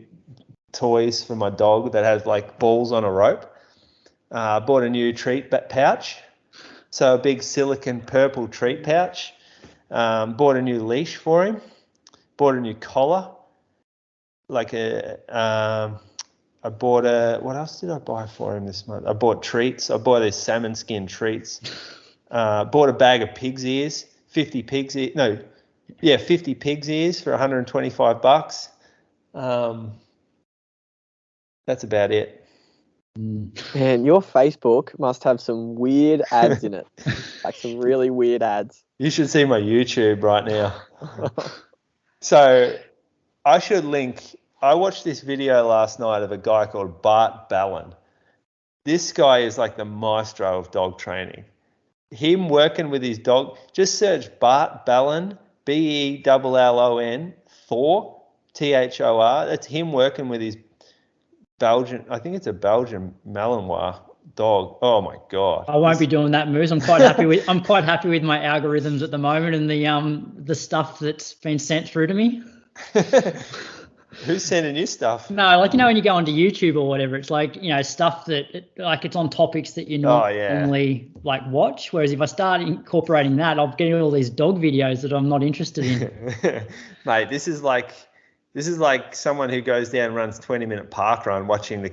S3: toys for my dog that has like balls on a rope. Bought a new treat pouch, so a big silicone purple treat pouch. Bought a new leash for him. Bought a new collar. What else did I buy for him this month? I bought treats. I bought these salmon skin treats. Bought a bag of pig's ears, 50 pig's ears for $125. That's about it.
S4: Man, your Facebook must have some weird ads in it, like some really weird ads.
S3: You should see my YouTube right now. So I should link. I watched this video last night of a guy called Bart Ballin. This guy is like the maestro of dog training. Him working with his dog. Just search Bart Ballin, Bellon, Thor, Thor. That's him working with his Belgian. I think it's a Belgian Malinois dog. Oh my god!
S1: I won't be doing that, Moose. I'm quite happy with my algorithms at the moment and the stuff that's been sent through to me.
S3: Who's sending you stuff?
S1: No, like, when you go onto YouTube or whatever, it's like, stuff that it's on topics that you normally like watch. Whereas if I start incorporating that, I'm getting all these dog videos that I'm not interested in.
S3: Mate, this is like someone who goes down and runs 20-minute park run watching the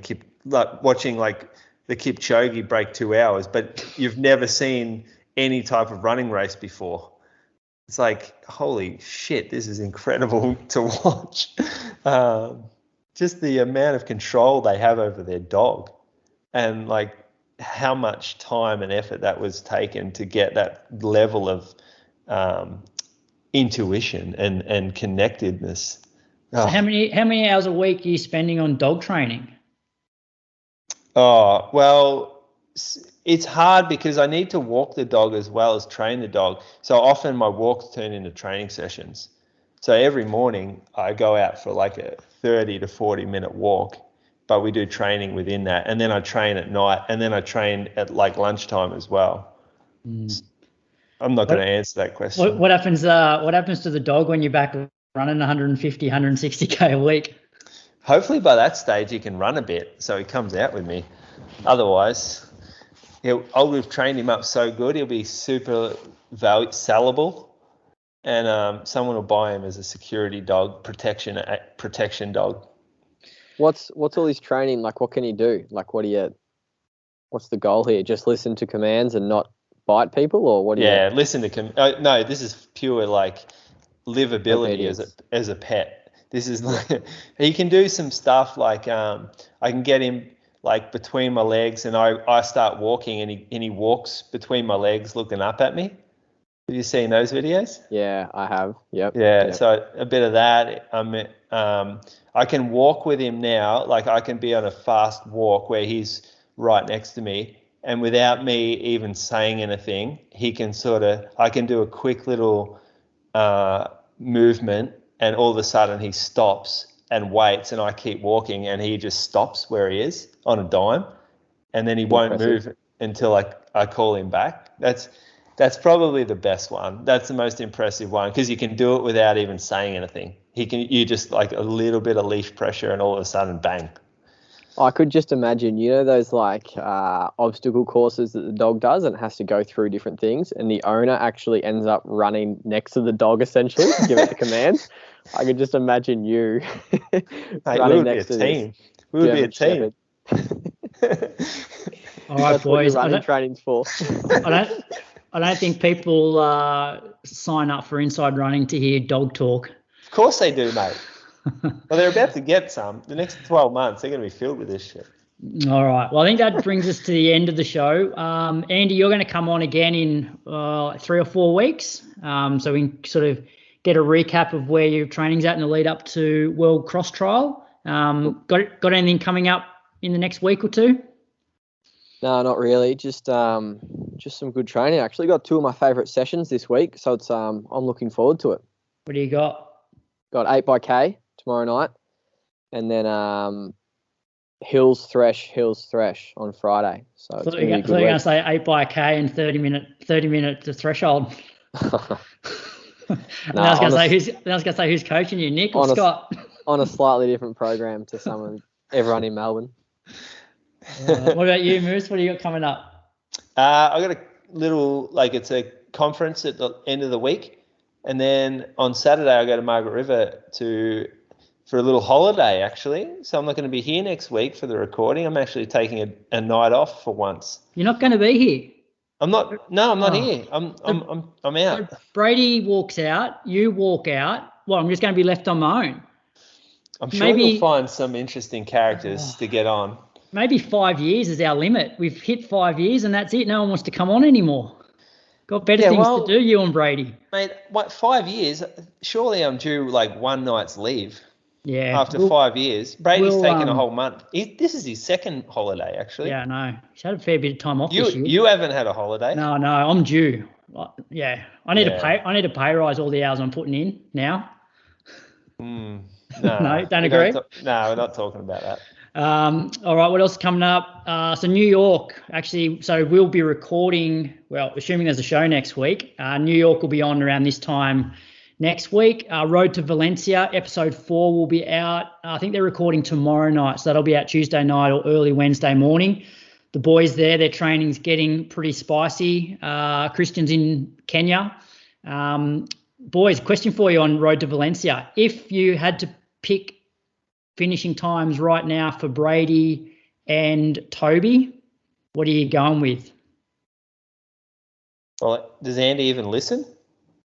S3: Kipchoge break 2 hours, but you've never seen any type of running race before. It's like, holy shit, this is incredible to watch. Just the amount of control they have over their dog, and like how much time and effort that was taken to get that level of intuition and connectedness.
S1: So how many hours a week are you spending on dog training?
S3: Oh, well, it's hard because I need to walk the dog as well as train the dog. So often my walks turn into training sessions. So every morning I go out for like a 30 to 40-minute walk, but we do training within that. And then I train at night, and then I train at like lunchtime as well. I'm not going to answer that question.
S1: What happens to the dog when you're back running 150, 160K a week?
S3: Hopefully by that stage he can run a bit, so he comes out with me. Otherwise, we've trained him up so good, he'll be super sellable, and someone will buy him as a security dog, protection dog.
S4: What's all his training like? What can he do? Like, what's the goal here? Just listen to commands and not bite people, or what?
S3: Listen to no. This is pure like livability as a pet. This is like, he can do some stuff like I can get him like between my legs, and I start walking, and he walks between my legs looking up at me. Have you seen those videos?
S4: Yeah, I have. Yep.
S3: Yeah,
S4: Yep.
S3: So a bit of that. I can walk with him now. Like I can be on a fast walk where he's right next to me, and without me even saying anything, I can do a quick little movement, and all of a sudden he stops and waits, and I keep walking, and he just stops where he is on a dime, and then he won't move until I call him back. That's probably the best one. That's the most impressive one, because you can do it without even saying anything. You just like a little bit of leash pressure, and all of a sudden, bang.
S4: I could just imagine, those like obstacle courses that the dog does, and it has to go through different things, and the owner actually ends up running next to the dog essentially to give it the commands. I could just imagine you running next to this.
S3: We would be a team.
S1: All right, boys.
S4: Running training's for.
S1: I don't think people sign up for Inside Running to hear dog talk.
S3: Of course they do, mate. Well, they're about to get some. The next 12 months, they're going to be filled with this shit.
S1: All right. Well, I think that brings us to the end of the show. Andy, you're going to come on again in 3 or 4 weeks, so we can sort of get a recap of where your training's at in the lead up to World Cross Trial. Got anything coming up in the next week or two?
S4: No, not really. Just some good training. I actually got 2 of my favourite sessions this week, so it's I'm looking forward to it.
S1: What do you got?
S4: Got 8x tomorrow night, and then Hills Thresh on Friday. So it's going to be a good week.
S1: You're going to say 8x and 30 minute to threshold. I was going to say who's coaching you, Nick or Scott?
S4: On a slightly different program to everyone in Melbourne.
S1: What about you, Moose? What do you got coming up?
S3: I got a little, it's a conference at the end of the week. And then on Saturday, I go to Margaret River for a little holiday, actually. So I'm not going to be here next week for the recording. I'm actually taking a night off for once.
S1: You're not going to be here?
S3: I'm not. No, I'm not here. I'm out.
S1: So Brady walks out. You walk out. Well, I'm just going to be left on my own.
S3: I'm sure you'll find some interesting characters to get on.
S1: Maybe 5 years is our limit. We've hit 5 years, and that's it. No one wants to come on anymore. Got better things to do, you and Brady.
S3: Mate, 5 years? Surely I'm due one night's leave.
S1: Yeah.
S3: After 5 years. Brady's taken a whole month. This is his second holiday, actually.
S1: Yeah, I know. He's had a fair bit of time off this year.
S3: You haven't had a holiday?
S1: No, I'm due. Yeah. I need to pay rise all the hours I'm putting in now.
S3: No,
S1: no, don't agree?
S3: No, we're not talking about that.
S1: All right, what else is coming up? So New York, actually, so we'll be recording, well, assuming there's a show next week. New York will be on around this time next week. Road to Valencia, episode 4 will be out. I think they're recording tomorrow night, so that'll be out Tuesday night or early Wednesday morning. The boys there, their training's getting pretty spicy. Christian's in Kenya. Boys, question for you on Road to Valencia. If you had to pick finishing times right now for Brady and Toby, what are you going with?
S3: Well, does Andy even listen?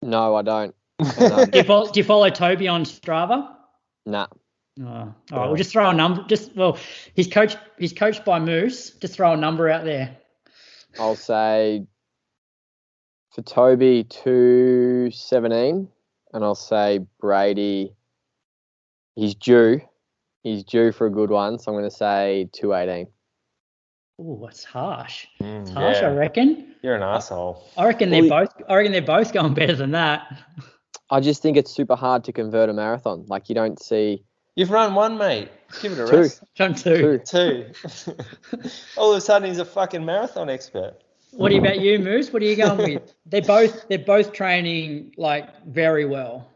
S4: No, I don't.
S1: Do you follow Toby on Strava?
S4: Nah.
S1: Oh, all right, we'll just throw a number. He's coached by Moose. Just throw a number out there.
S4: I'll say for Toby 2:17, and I'll say Brady. He's due for a good one, so I'm going to say 2:18.
S1: Oh, that's harsh. It's harsh, yeah. I reckon.
S3: You're an asshole.
S1: I reckon they're both going better than that.
S4: I just think it's super hard to convert a marathon. Like, you don't see.
S3: You've run one, mate. Give it a rest.
S1: Run two.
S3: All of a sudden, he's a fucking marathon expert.
S1: What about you, Moose? What are you going with? They're both training like very well.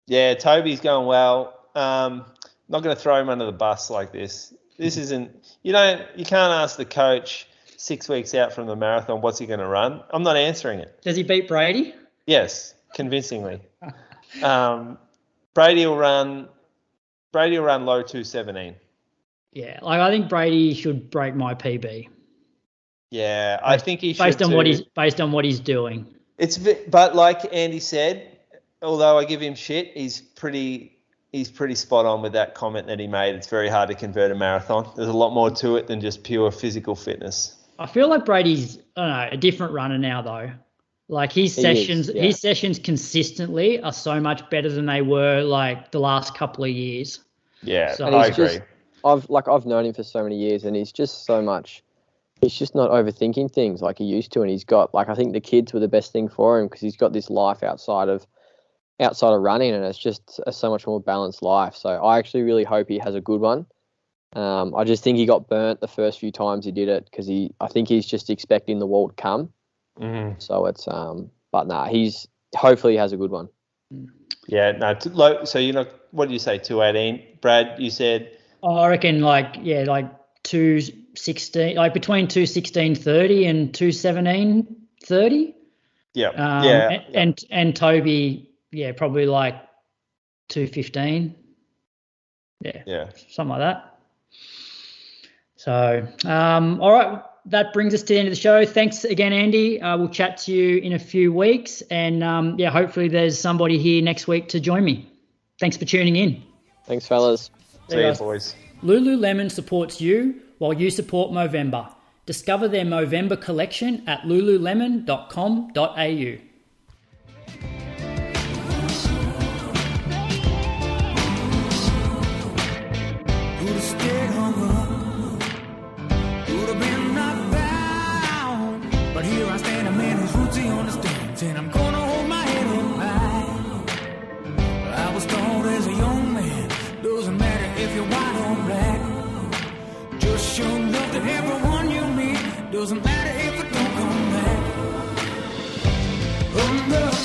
S3: Yeah, Toby's going well. Not going to throw him under the bus like this. This isn't. You can't ask the coach 6 weeks out from the marathon what's he going to run. I'm not answering it.
S1: Does he beat Brady?
S3: Yes, convincingly. Brady will run low 2:17.
S1: Yeah, like I think Brady should break my PB.
S3: Yeah, I think he should
S1: based on what he's doing.
S3: But like Andy said, although I give him shit, he's pretty spot on with that comment that he made. It's very hard to convert a marathon. There's a lot more to it than just pure physical fitness.
S1: I feel like Brady's a different runner now though. Like his sessions consistently are so much better than they were like the last couple of years.
S3: Yeah, so, I agree.
S4: I've known him for so many years, and he's just so much. He's just not overthinking things like he used to, and he's got I think the kids were the best thing for him because he's got this life outside of running, and it's just a so much more balanced life. So I actually really hope he has a good one. I just think he got burnt the first few times he did it because I think he's just expecting the wall to come. Mm-hmm. So it's hopefully he has a good one.
S3: Yeah, no. So what do you say? 2:18, Brad? You said.
S1: I reckon like 2:16, like between 2:16:30 and 2:17:30.
S3: Yeah.
S1: And Toby, probably like 2:15. Yeah. Something like that. So, all right. That brings us to the end of the show. Thanks again, Andy. We'll chat to you in a few weeks. And, hopefully there's somebody here next week to join me. Thanks for tuning in.
S4: Thanks, fellas.
S3: See you, boys.
S1: Lululemon supports you while you support Movember. Discover their Movember collection at lululemon.com.au.
S2: But here I stand, a man whose roots he understands, and I'm gonna hold my head up high. I was taught as a young man, doesn't matter if you're white or black. Just show love to everyone you meet, doesn't matter if it don't come back. Oh, no.